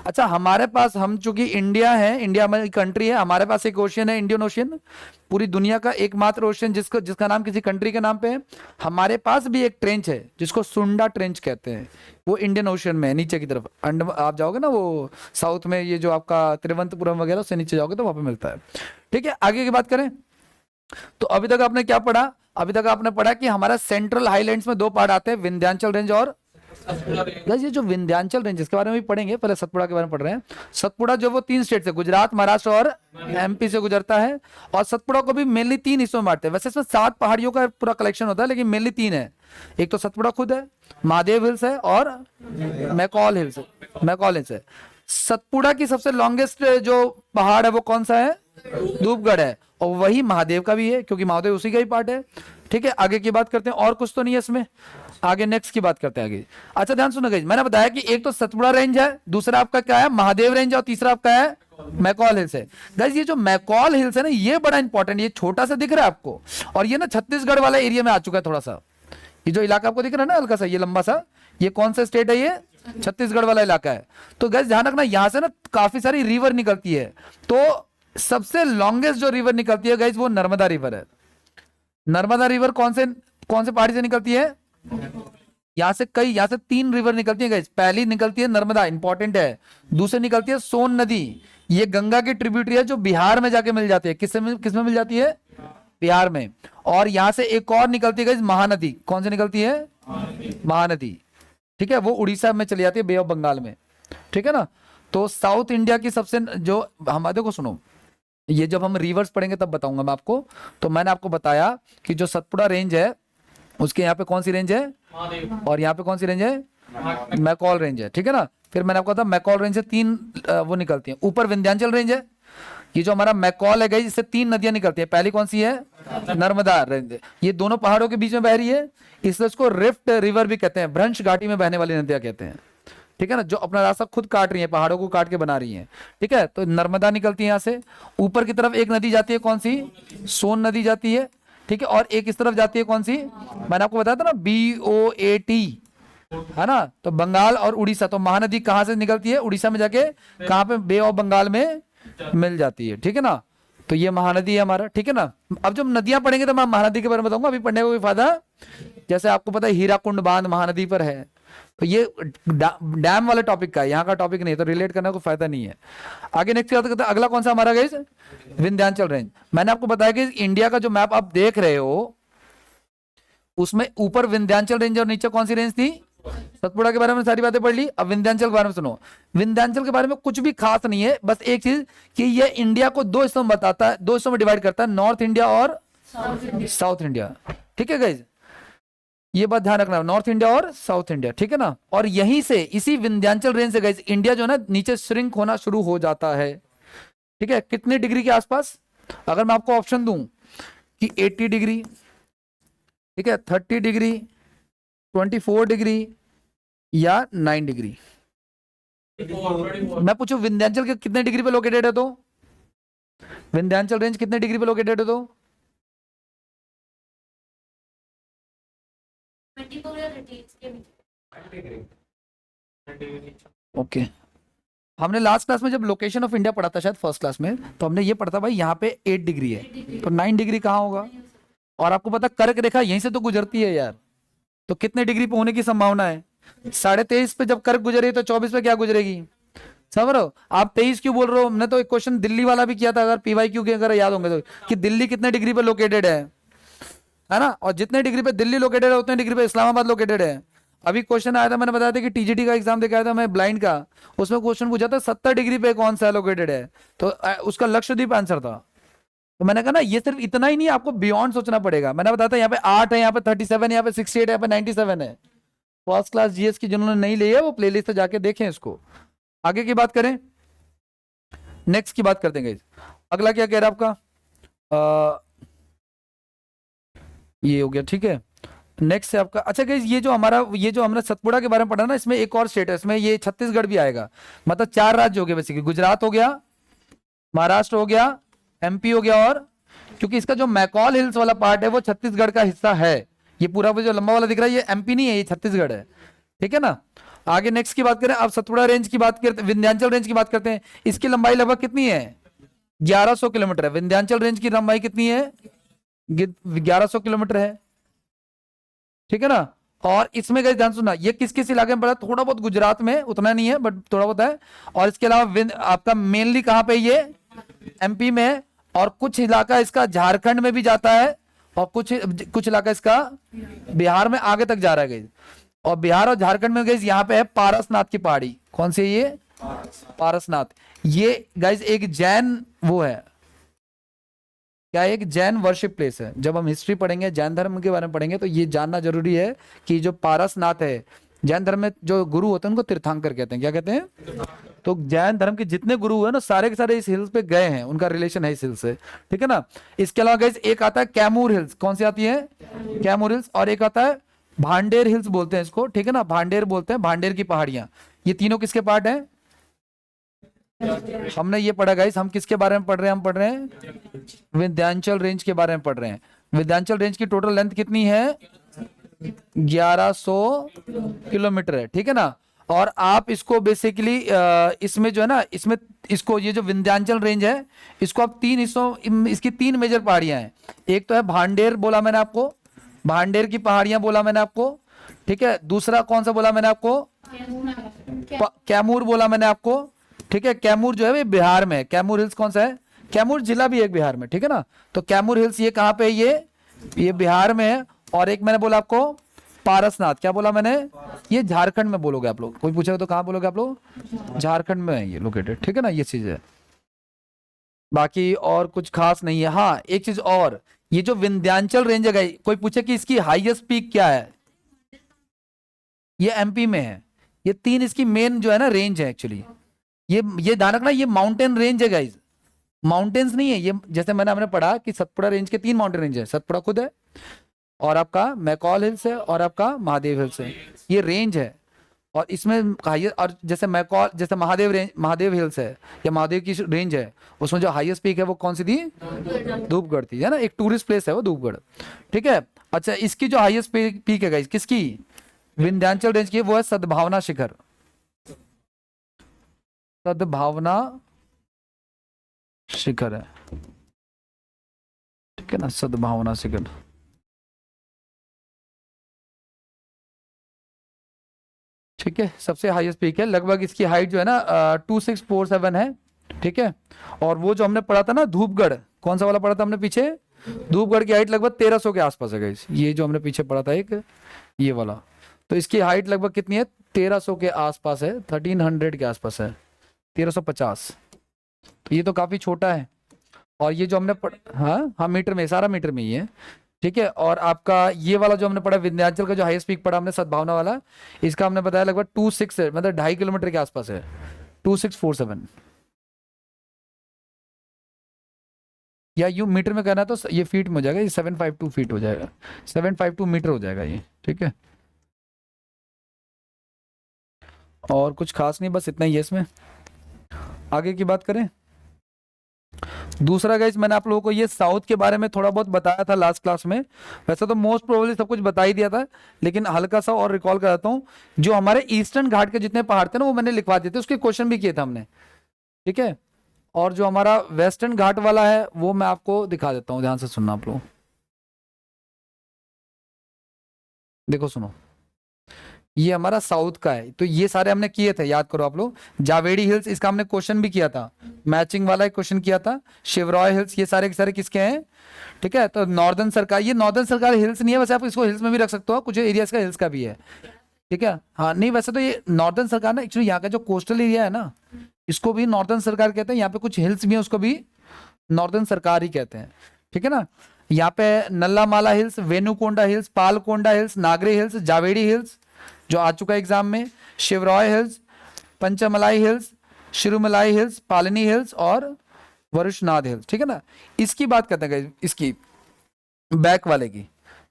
अच्छा, हमारे पास, हम चूंकि इंडिया है, इंडिया हमारी कंट्री है, हमारे पास एक ओशियन है, इंडियन ओशियन, पूरी दुनिया का एकमात्र ओशियन जिसका नाम किसी कंट्री के नाम पे है। हमारे पास भी एक ट्रेंच है जिसको सुंडा ट्रेंच कहते हैं, वो इंडियन ओशियन में है, नीचे की तरफ। आप जाओगे ना वो साउथ में, ये जो आपका तिरुवनंतपुरम वगैरह, उससे नीचे जाओगे तो वहां पे मिलता है। ठीक है, आगे की बात करें तो अभी तक आपने क्या पढ़ा? अभी तक आपने पढ़ा कि हमारा सेंट्रल हाईलैंड्स में 2 पार्ट आते हैं, विंध्याचल रेंज और ये जो विंध्याचल रेंज, इसके बारे में भी पढ़ेंगे, पहले सतपुड़ा के बारे में पढ़ रहे हैं। सतपुड़ा जो वो 3 स्टेट से, गुजरात, महाराष्ट्र और एमपी से गुजरता है। और सतपुड़ा को भी मेनली 3 हिस्सों में बांटते हैं। वैसे इसमें 7 पहाड़ियों का पूरा कलेक्शन होता है, लेकिन मेनली 3 है। एक तो सतपुड़ा खुद है, महादेव हिल्स है, और मैकॉल हिल्स है। सतपुड़ा की सबसे लॉन्गेस्ट जो पहाड़ है वो कौन सा है? धूपगढ़ है। और वही महादेव का भी है, क्योंकि महादेव उसी का ही पार्ट है। ठीक है, आगे की बात करते हैं। और कुछ तो नहीं है इसमें, आगे नेक्स्ट की बात करते हैं आगे। अच्छा ध्यान सुनो गाइस, मैंने बताया कि एक तो सतपुड़ा रेंज है, दूसरा आपका क्या है? महादेव रेंज, और तीसरा आपका है मैकॉल हिल्स है। गाइस ये जो मैकॉल हिल्स है ना, ये बड़ा इंपॉर्टेंट। ये छोटा सा दिख रहा है आपको, और ये ना छत्तीसगढ़ वाला एरिया में आ चुका है थोड़ा सा। ये जो इलाका आपको दिख रहा है ना हल्का सा, ये लंबा सा, ये कौन सा स्टेट है? ये छत्तीसगढ़ वाला इलाका है। तो गाइस ध्यान रखना, यहां से ना काफी सारी रिवर निकलती है। तो सबसे लॉन्गेस्ट जो रिवर निकलती है गाइस वो नर्मदा रिवर है। नर्मदा रिवर कौन से पहाड़ी से निकलती है? यहां से 3 रिवर निकलती है गाइस। पहली निकलती है नर्मदा, इंपॉर्टेंट है। दूसरी निकलती है सोन नदी, ये गंगा की ट्रिब्यूटरी है, जो बिहार में जाके मिल जाती है। किसमें मिल जाती है? बिहार में। और यहां से एक और निकलती है गाइस महानदी। कौन सी निकलती है? महानदी। ठीक है, वो उड़ीसा में चली जाती है, बे ऑफ बंगाल में। ठीक है ना, तो साउथ इंडिया की सबसे जो हमारे को सुनो, ये जब हम रिवर्स पढ़ेंगे तब बताऊंगा मैं आपको। तो मैंने आपको बताया कि जो सतपुड़ा रेंज है उसके यहाँ पे कौन सी रेंज है, और यहाँ पे कौन सी रेंज है? मैकॉल रेंज है। ठीक है ना, फिर मैंने आपको बताया मैकॉल रेंज से 3 वो निकलती हैं। ऊपर विंध्याचल रेंज है, ये जो हमारा मैकॉल है गई, इससे 3 नदियां निकलती है। पहली कौन सी है? नर्मदा रेंज। ये दोनों पहाड़ों के बीच में बह रही है, इसलिए इसको रिफ्ट रिवर भी कहते हैं, भ्रंश घाटी में बहने वाली नदियां कहते हैं। ठीक है ना, जो अपना रास्ता खुद काट रही है, पहाड़ों को काट के बना रही है। ठीक है, तो नर्मदा निकलती है यहाँ से। ऊपर की तरफ एक नदी जाती है, कौन सी? सोन नदी जाती है। ठीक है, और एक इस तरफ जाती है, कौन सी? मैंने आपको बताया था ना, BOAT, है ना। तो बंगाल और उड़ीसा, तो महानदी कहां से निकलती है? उड़ीसा में जाके कहां पे? बे ऑफ बंगाल में मिल जाती है। ठीक है ना, तो ये महानदी है हमारा, ठीक है ना। अब जब नदियां पढ़ेंगे तो मैं महानदी के बारे में बताऊंगा, अभी पढ़ने का कोई फायदा। जैसे आपको पता है हीराकुंड बांध महानदी पर है, तो ये डैम वाले टॉपिक का है, यहाँ का टॉपिक नहीं है, तो रिलेट करने का कोई फायदा नहीं है। आगे नेक्स्ट बात करते हैं, अगला कौन सा हमारा गाइस, विंध्याचल रेंज। मैंने आपको बताया कि इंडिया का जो मैप आप देख रहे हो उसमें ऊपर विंध्याचल रेंज और नीचे कौन सी रेंज थी, सतपुड़ा के बारे में सारी बातें पढ़ ली। अब विंध्याचल के बारे में सुनो। विंध्याचल के बारे में कुछ भी खास नहीं है, बस एक चीज कि ये इंडिया को दो हिस्सों में बताता है, दो हिस्सों में डिवाइड करता है, नॉर्थ इंडिया और साउथ इंडिया। ठीक है गाइज, ये बात ध्यान रखना, नॉर्थ इंडिया और साउथ इंडिया, ठीक है ना। और यहीं से इसी विंध्याचल रेंज से गाइज इंडिया जो है ना नीचे श्रिंक होना शुरू हो जाता है। ठीक है, कितने डिग्री के आसपास, अगर मैं आपको ऑप्शन दूं कि 80 डिग्री, ठीक है, 30 डिग्री, 24 डिग्री या 9 डिग्री। मैं पूछूं विंध्याचल के कितने डिग्री पे लोकेटेड है, तो विंध्याचल रेंज कितने डिग्री पे लोकेटेड है, तो ओके। हमने लास्ट क्लास में जब लोकेशन ऑफ इंडिया पढ़ा था शायद फर्स्ट क्लास में, तो हमने ये पढ़ा था भाई यहाँ पे 8 डिग्री है, तो 9 डिग्री कहाँ होगा। और आपको पता कर्क रेखा यहीं से तो गुजरती है यार, तो कितने डिग्री पे होने की संभावना है, 23.5 पे जब कर्क गुजरी तो 24 पे क्या गुजरेगी, समझ रहे हो। आप 23 क्यों बोल रहे हो, हमने तो एक क्वेश्चन दिल्ली वाला भी किया था, अगर PYQ के अगर याद होंगे तो, कि दिल्ली कितने डिग्री पे लोकेटेड है ना, और जितने डिग्री पे दिल्ली लोकेटेड है उतने डिग्री पे इस्लामाबाद लोकेटेड है। अभी क्वेश्चन आया था, मैंने बताया था कि TGT का एग्जाम देके आया था मैं ब्लाइंड का, उसमें क्वेश्चन पूछा था 70 डिग्री पे कौन सा लोकेटेड है, तो उसका लक्षद्वीप आंसर था। तो मैंने कहा ना ये सिर्फ इतना ही नहीं, आपको बियॉन्ड सोचना पड़ेगा। मैंने बताया था यहाँ पे 8 है, यहाँ पे 37 है, यहाँ पे 68 है, यहाँ पे 97 है। फर्स्ट क्लास GS की जिन्होंने नहीं ली है वो प्लेलिस्ट से जाके देखें इसको। आगे की बात करें, नेक्स्ट की बात करते हैं। अगला क्या कह रहा है आपका, ये हो गया, ठीक है। नेक्स्ट है आपका, अच्छा गाइस ये जो हमने सतपुड़ा के बारे में पढ़ा ना, इसमें एक और स्टेट है, इसमें ये छत्तीसगढ़ भी आएगा। मतलब 4 राज्य हो गए बेसिकली, गुजरात हो गया, महाराष्ट्र हो गया, MP हो गया, और क्योंकि इसका जो मैकॉल हिल्स वाला पार्ट है वो छत्तीसगढ़ का हिस्सा है। ये पूरा जो लंबा वाला दिख रहा है ये MP नहीं है, ये छत्तीसगढ़ है, ठीक है ना। आगे नेक्स्ट की बात करें, अब सतपुड़ा रेंज की बात करते, विंध्याचल रेंज की बात करते हैं। इसकी लंबाई लगभग कितनी है, 1100 किलोमीटर है। विंध्याचल रेंज की लंबाई कितनी है, 1100 किलोमीटर है, ठीक है ना। और इसमें गए ध्यान सुनना, ये किस किस इलाके में पड़ा, थोड़ा बहुत गुजरात में, उतना नहीं है बट थोड़ा बहुत है। और इसके अलावा आपका मेनली कहां पे, ये MP में है, और कुछ इलाका इसका झारखंड में भी जाता है, और कुछ इलाका इसका बिहार में आगे तक जा रहा है गाइस। और बिहार और झारखंड में गाइस यहाँ पे है पारसनाथ की पहाड़ी। कौन सी है ये, पारसनाथ। ये गाइस एक जैन वो है, क्या एक जैन वर्शिप प्लेस है। जब हम हिस्ट्री पढ़ेंगे, जैन धर्म के बारे में पढ़ेंगे, तो ये जानना जरूरी है कि जो पारसनाथ है, जैन धर्म में जो गुरु होते हैं उनको तीर्थंकर कहते हैं। क्या कहते हैं, तो जैन धर्म के जितने गुरु है ना सारे के सारे इस हिल्स पे गए हैं, उनका रिलेशन है इस हिल्स से, ठीक है ना। इसके अलावा गाइस एक आता है कैमूर हिल्स। कौन सी आती है, कैमूर हिल्स। और एक आता है भांडेर हिल्स बोलते हैं इसको, ठीक है ना, भांडेर बोलते हैं, भांडेर की पहाड़ियां। ये तीनों किसके पार्ट है, हमने ये पढ़ा गाइस। हम किसके बारे में पढ़ रहे हैं, हम पढ़ रहे हैं विंध्याचल रेंज के बारे में पढ़ रहे हैं। विंध्याचल रेंज की टोटल लेंथ कितनी है, 1100 किलोमीटर है, ठीक है ना। और आप इसको बेसिकली इसमें जो है ना, इसमें इसको ये जो विंध्याचल रेंज है इसको आप 3 हिस्सों, इसकी 3 मेजर पहाड़ियां हैं। एक तो है भांडेर, बोला मैंने आपको, भांडेर की पहाड़ियां बोला मैंने आपको, ठीक है। दूसरा कौन सा बोला मैंने आपको, कैमूर बोला मैंने आपको, ठीक है। कैमूर जो है ये बिहार में है। कैमूर हिल्स कौन सा है, कैमूर जिला भी एक बिहार में, ठीक है ना। तो कैमूर हिल्स ये कहां पे है, ये बिहार में है। और एक मैंने बोला आपको पारसनाथ, क्या बोला मैंने, ये झारखंड में बोलोगे आप लोग, कोई पूछेगा तो कहां बोलोगे आप लोग, झारखंड में है ये लोकेटेड, ठीक है ना। ये चीज है, बाकी और कुछ खास नहीं है। हाँ एक चीज और, ये जो विंध्याचल रेंज है, कोई पूछे कि इसकी हाईएस्ट पीक क्या है, ये MP में है। ये 3 इसकी मेन जो है ना रेंज है एक्चुअली। ये ध्यान रखना, ये माउंटेन रेंज है गाइज, माउंटेन्स नहीं है ये। जैसे हमने पढ़ा कि सतपुड़ा रेंज के 3 माउंटेन रेंज है, सतपुड़ा खुद है, और आपका मैकॉल हिल्स है, और आपका महादेव हिल्स है। ये रेंज है, और इसमें और जैसे मैकॉल, जैसे महादेव हिल्स है या महादेव की रेंज है, उसमें जो हाईएस्ट पीक है वो कौन सी थी, धूपगढ़ थी, है ना। एक टूरिस्ट प्लेस है वो धूपगढ़, ठीक है। अच्छा इसकी जो हाईएस्ट पीक है गाइज किसकी, विंध्याचल रेंज की, वो है सद्भावना शिखर, सद्भावना शिखर है। ठीक है ना, सद्भावना सेकंड। ठीक है, सबसे हाईएस्ट पीक है, लगभग इसकी हाइट जो है ना 2647 है। ठीक है, और वो जो हमने पढ़ा था ना धूपगढ़, कौन सा वाला पढ़ा था हमने पीछे, धूपगढ़ की हाइट लगभग 1300 के आसपास है गाइस। ये जो हमने पीछे पढ़ा था एक, ये वाला, तो इसकी हाइट लगभग कितनी है, 1300 के आसपास है, 1300 के आसपास है, 1350। तो ये तो काफी छोटा है। और ये जो हमने हाँ हाँ मीटर में, सारा मीटर में ही है। ठीक है, और आपका ये वाला जो हमने पढ़ा विंध्याचल का जो हाईएस्ट पीक पढ़ा हमने सद्भावना वाला, इसका हमने बताया लगभग 26 है, मतलब 2.5 किलोमीटर के आसपास है, 2647। या यू मीटर में कहना तो ये फीट में हो जाएगा, ये 752 फीट हो जाएगा, 752 मीटर हो जाएगा ये। ठीक है, और कुछ खास नहीं, बस इतना ही है इसमें। आगे की बात करें, दूसरा गाइस मैंने आप लोगों को ये साउथ के बारे में थोड़ा बहुत बताया था लास्ट क्लास में। वैसे तो मोस्ट प्रोबेबली सब कुछ बता ही दिया था, लेकिन हल्का सा और रिकॉल कराता हूँ। जो हमारे ईस्टर्न घाट के जितने पहाड़ थे ना वो मैंने लिखवा दिए थे, उसके क्वेश्चन भी किए थे हमने। ठीक है, और जो हमारा वेस्टर्न घाट वाला है वो मैं आपको दिखा देता हूँ, ध्यान से सुनना आप लोग। देखो सुनो, ये हमारा साउथ का है, तो ये सारे हमने किए थे, याद करो आप लोग। जावेरी हिल्स, इसका हमने क्वेश्चन भी किया था, मैचिंग वाला एक क्वेश्चन किया था। शिवरॉय हिल्स, ये सारे के सारे किसके हैं। ठीक है, तो नॉर्दर्न सरकार, ये नॉर्दर्न सरकार हिल्स नहीं है, वैसे आप इसको हिल्स में भी रख सकते हो, कुछ एरियाज का हिल्स का भी है। ठीक है, हाँ नहीं वैसे तो ये नॉर्दर्न सरकार ना, एक्चुअली यहाँ का जो कोस्टल एरिया है ना, इसको भी नॉर्दर्न सरकार कहते हैं। यहाँ पे कुछ हिल्स भी है, उसको भी नॉर्दर्न सरकार ही कहते हैं। ठीक है ना, यहाँ पे Nallamala hills, Venukonda hills, Palkonda hills, Nagari hills, Javeri hills जो आ चुका है एग्जाम में, Shevaroy hills, Panchamalai hills, Sirumalai hills, Palani hills और वरुषनाथ हिल्स। ठीक है ना, इसकी बात करते हैं गाइस, इसकी बैक वाले की।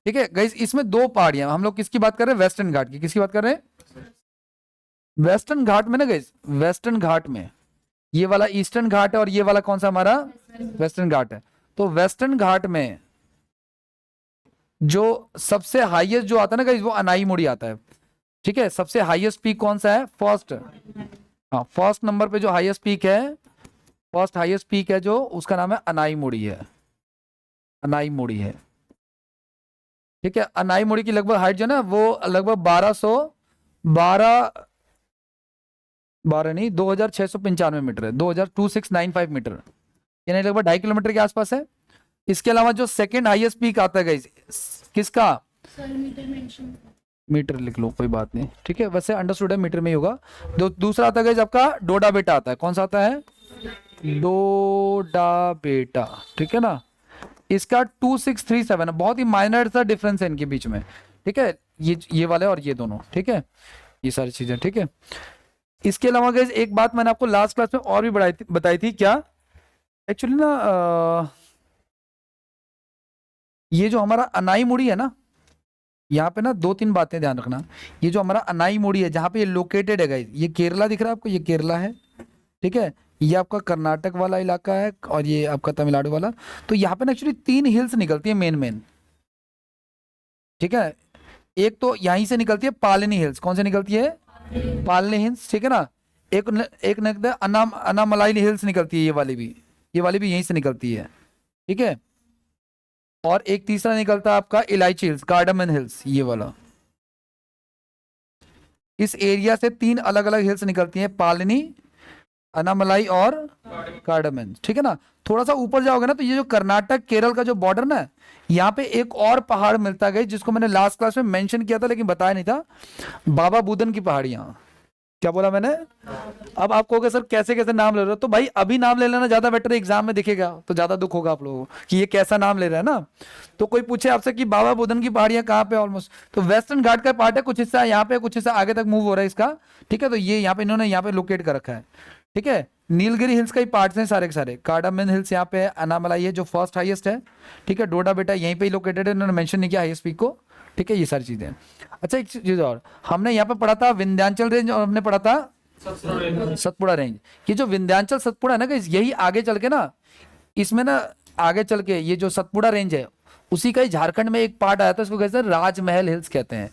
ठीक है गाइस, इसमें दो पहाड़ियां, हम लोग किसकी बात कर रहे हैं, वेस्टर्न घाट की। किसकी बात कर रहे हैं, वेस्टर्न घाट में ना गाइस, वेस्टर्न घाट में ये वाला ईस्टर्न घाट है और ये वाला कौन सा हमारा वेस्टर्न घाट है। तो वेस्टर्न घाट में जो सबसे हाईएस्ट जो आता है ना गाइस, वो अनाई मुड़ी आता है। ठीक है, सबसे हाईएस्ट पीक कौन सा है, फर्स्ट, हाँ फर्स्ट नंबर पे जो हाईएस्ट पीक है, फर्स्ट हाईएस्ट पीक है जो, उसका नाम है अनाई मुड़ी है, अनाई मुड़ी है। ठीक है, अनाई मुड़ी की लगभग हाइट जो है ना वो लगभग 12 नहीं 2695 मीटर है, 2695 मीटर, यानी लगभग 2.5 किलोमीटर के आसपास है। इसके अलावा जो सेकंड हाईएस्ट पीक आता है गाइस, किसका, मीटर लिख लो कोई बात नहीं। ठीक है, वैसे अंडरस्टूड है, मीटर में ही होगा। दूसरा आता है आपका डोडा बेटा आता है, कौन सा आता है, डोडा बेटा। ठीक है ना, इसका 2637 है, बहुत ही माइनर सा डिफरेंस है इनके बीच में। ठीक है, ये वाले और ये दोनों। ठीक है, ये सारी चीजें। ठीक है, इसके अलावा गाइस एक बात मैंने आपको लास्ट क्लास में और भी बताई थी क्या, एक्चुअली ना ये जो हमारा अनाई मुड़ी है ना, यहाँ पे ना 2-3 बातें ध्यान रखना। ये जो हमारा अनाई मुड़ी है जहाँ पे ये लोकेटेड है गाइस, ये केरला दिख रहा है आपको, ये केरला है। ठीक है, ये आपका कर्नाटक वाला इलाका है और ये आपका तमिलनाडु वाला। तो यहाँ पे ना एक्चुअली 3 हिल्स निकलती है मेन मेन। ठीक है, एक तो यहीं से निकलती है पालनी हिल्स, कौन से निकलती है, पालनी हिल्स। ठीक है ना, एक निकलता है अनामलाई हिल्स निकलती है, ये वाली भी यहीं से निकलती है। ठीक है, और एक तीसरा निकलता है आपका इलायची हिल्स, कार्डमन हिल्स, ये वाला। इस एरिया से 3 अलग अलग हिल्स निकलती हैं, पालनी, अनामलाई और कार्डमन। ठीक है ना, थोड़ा सा ऊपर जाओगे ना तो ये जो कर्नाटक केरल का जो बॉर्डर ना, यहाँ पे एक और पहाड़ मिलता है जिसको मैंने लास्ट क्लास में मेंशन किया था लेकिन बताया नहीं था, बाबा बुदन की पहाड़ियां। क्या बोला मैंने, अब आप कहोगे सर कैसे कैसे नाम ले रहे हो, तो भाई अभी नाम ले लेना ज्यादा बेटर है, एग्जाम में दिखेगा तो ज्यादा दुख होगा आप लोगों को कि ये कैसा नाम ले रहा है ना। तो कोई पूछे आपसे कि बाबा बुदन की पहाड़ियां कहाँ पे, ऑलमोस्ट तो वेस्टर्न घाट का पार्ट है, कुछ हिस्सा यहाँ पे, कुछ हिस्सा आगे तक मूव हो रहा है इसका। ठीक है, तो ये यहाँ पे इन्होंने यहाँ पे लोकेट कर रखा है। ठीक है, नीलगिरी हिल्स का ही पार्ट है सारे के सारे, कार्डामन हिल्स यहाँ पे है, अनामलाई है जो फर्स्ट हाईएस्ट है। ठीक है, डोडा बेटा यहीं पे ही लोकेटेड है, इन्होंने मेंशन नहीं किया हाईएस्ट पीक को। ठीक है, ये सारी चीजें। अच्छा एक चीज और, हमने यहाँ पे पढ़ा था विंध्याचल रेंज और हमने पढ़ा था सतपुड़ा रेंज। ये जो विंध्याचल सतपुड़ा है ना, यही आगे चल के ना, इसमें ना आगे चल के ये जो सतपुड़ा रेंज है उसी का ही झारखंड में एक पार्ट आया था, इसको कहते हैं राजमहल हिल्स कहते हैं।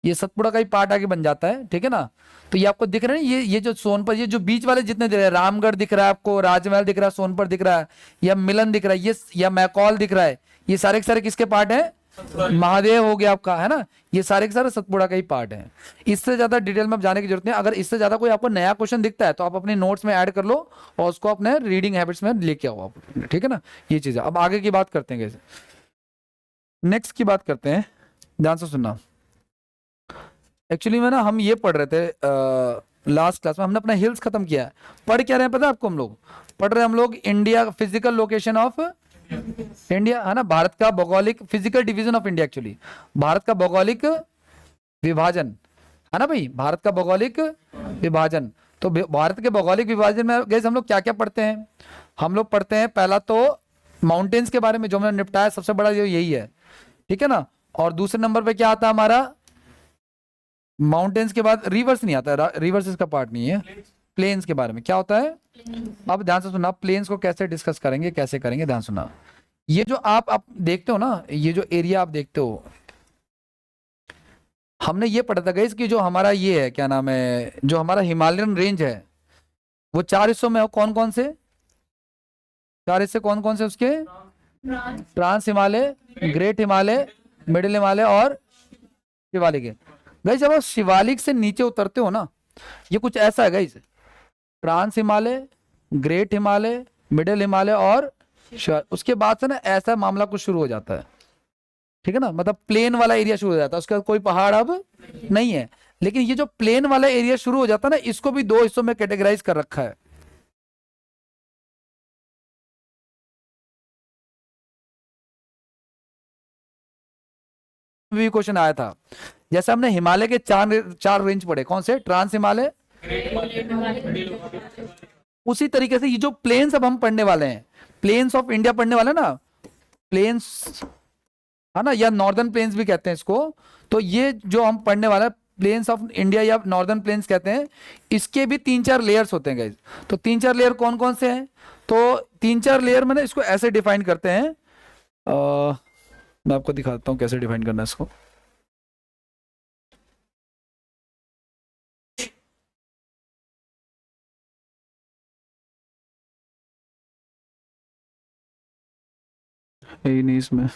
ये सतपुड़ा का ही पार्ट आगे बन जाता है। ठीक है ना, तो ये आपको दिख रहा है, ये जो सोनपुर, ये जो बीच वाले जितने दिख रहे हैं, रामगढ़ दिख रहा है आपको, राजमहल दिख रहा है, सोनपुर दिख रहा है, या मिलन दिख रहा है, ये या मैकॉल दिख रहा है, ये सारे के सारे किसके पार्ट हैं? महादेव हो गया आपका, है ना, ये सारे के सारे सतपुड़ा का ही पार्ट है। इससे ज्यादा डिटेल में अब जाने की जरूरत नहीं। अगर इससे ज्यादा कोई आपको नया क्वेश्चन दिखता है तो आप अपने नोट्स में ऐड कर लो और उसको अपने रीडिंग हैबिट्स में लेके आओ आप, ठीक है ना। ये चीज है। अब आगे की बात करते हैं, कैसे नेक्स्ट की बात करते हैं, ध्यान से सुनना। एक्चुअली में ना हम ये पढ़ रहे थे लास्ट क्लास में, हमने अपना हिल्स खत्म किया है। पढ़ क्या रहे हैं पता है आपको? हम लोग पढ़ रहे हैं, हम लोग India physical location of India, है ना, भारत का भौगोलिक physical division of India, actually Bharat का भौगोलिक विभाजन, है ना भाई, भारत का भौगोलिक विभाजन। तो भारत के भौगोलिक विभाजन में गैस हम लोग क्या क्या पढ़ते हैं? हम लोग पढ़ते हैं पहला तो माउंटेन्स के बारे में, जो मैंने निपटाया सबसे बड़ा यही है, ठीक है ना। और दूसरे नंबर पे क्या आता है हमारा? माउंटेन्स के बाद रिवर्स नहीं आता, रिवर्स इसका पार्ट नहीं है। प्लेन्स के बारे में क्या होता है? अब ध्यान से सुना, प्लेन्स को कैसे डिस्कस करेंगे, कैसे करेंगे, ध्यान सुना। ये जो आप देखते हो ना, ये जो एरिया आप देखते हो, हमने ये पढ़ा था गाइस कि जो हमारा ये है, क्या नाम है, जो हमारा हिमालयन रेंज है वो 4 हिस्सों में हो। कौन कौन से 4 हिस्से? कौन कौन से उसके? Trans Himalaya, great Himalaya, middle Himalaya और शिवालिक है। गाइस जब आप शिवालिक से नीचे उतरते हो ना, ये कुछ ऐसा है guys, trans Himalaya, great Himalaya, middle Himalaya और उसके बाद से ना ऐसा मामला कुछ शुरू हो जाता है, ठीक है ना, मतलब प्लेन वाला एरिया शुरू हो जाता है, उसका कोई पहाड़ अब नहीं है। लेकिन ये जो प्लेन वाला एरिया शुरू हो जाता है ना, इसको भी 2 हिस्सों में कैटेगराइज कर रखा है। भी क्वेश्चन आया था, जैसे हमने हिमालय के 4 रेंज पढ़े, कौन से? ट्रांस हिमालय, उसी तरीके से ये जो प्लेन्स अब हम पढ़ने वाले हैं, प्लेन्स ऑफ इंडिया पढ़ने वाले हैं ना, प्लेन्स, है ना, या नॉर्दर्न प्लेन्स भी कहते हैं इसको। तो ये जो हम पढ़ने वाला है प्लेन्स ऑफ इंडिया या नॉर्दर्न प्लेन्स कहते हैं, इसके भी 3-4 लेयर्स होते हैं गाइस। तो 3-4 लेयर कौन कौन से हैं? तो 3-4 लेयर मैंने इसको ऐसे डिफाइन करते हैं, मैं आपको दिखाता हूँ कैसे डिफाइन करना है इसको। यही नहीं इसमें,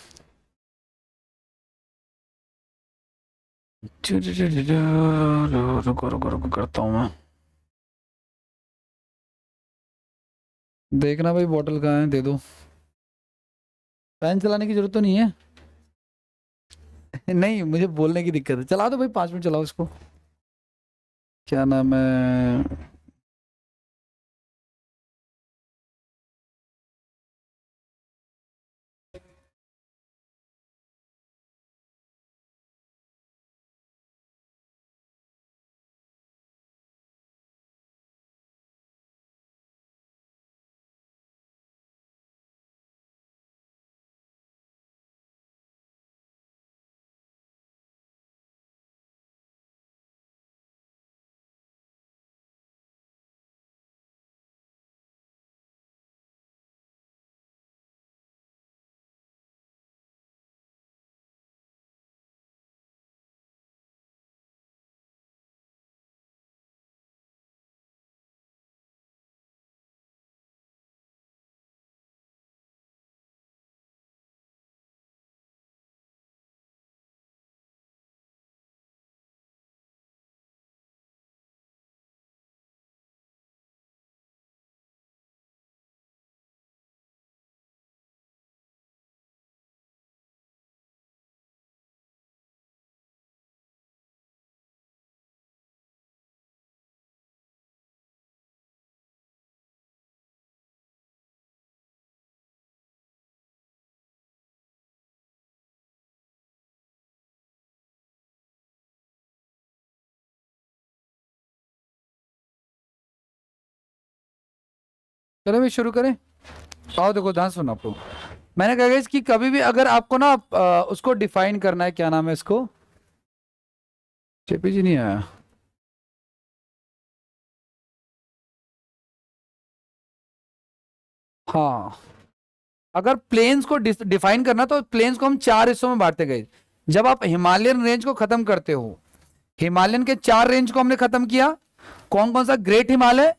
रुको रुको रुको करता हूँ मैं। देखना भाई बॉटल कहाँ है, दे दो। फैन चलाने की जरूरत तो नहीं है। नहीं, मुझे बोलने की दिक्कत है। चला दो भाई, 5 मिनट चलाओ इसको। क्या नाम है, चलो भाई शुरू करें। आओ देखो, ध्यान सुनो आपको। मैंने कहा कि कभी भी अगर आपको ना उसको डिफाइन करना है, क्या नाम है इसको, जेपीजी नहीं आया, हाँ, अगर प्लेन्स को डिफाइन करना तो प्लेन्स को हम 4 हिस्सों में बांटते गए। जब आप हिमालयन रेंज को खत्म करते हो, हिमालयन के 4 रेंज को हमने खत्म किया। कौन कौन सा? Great Himalaya,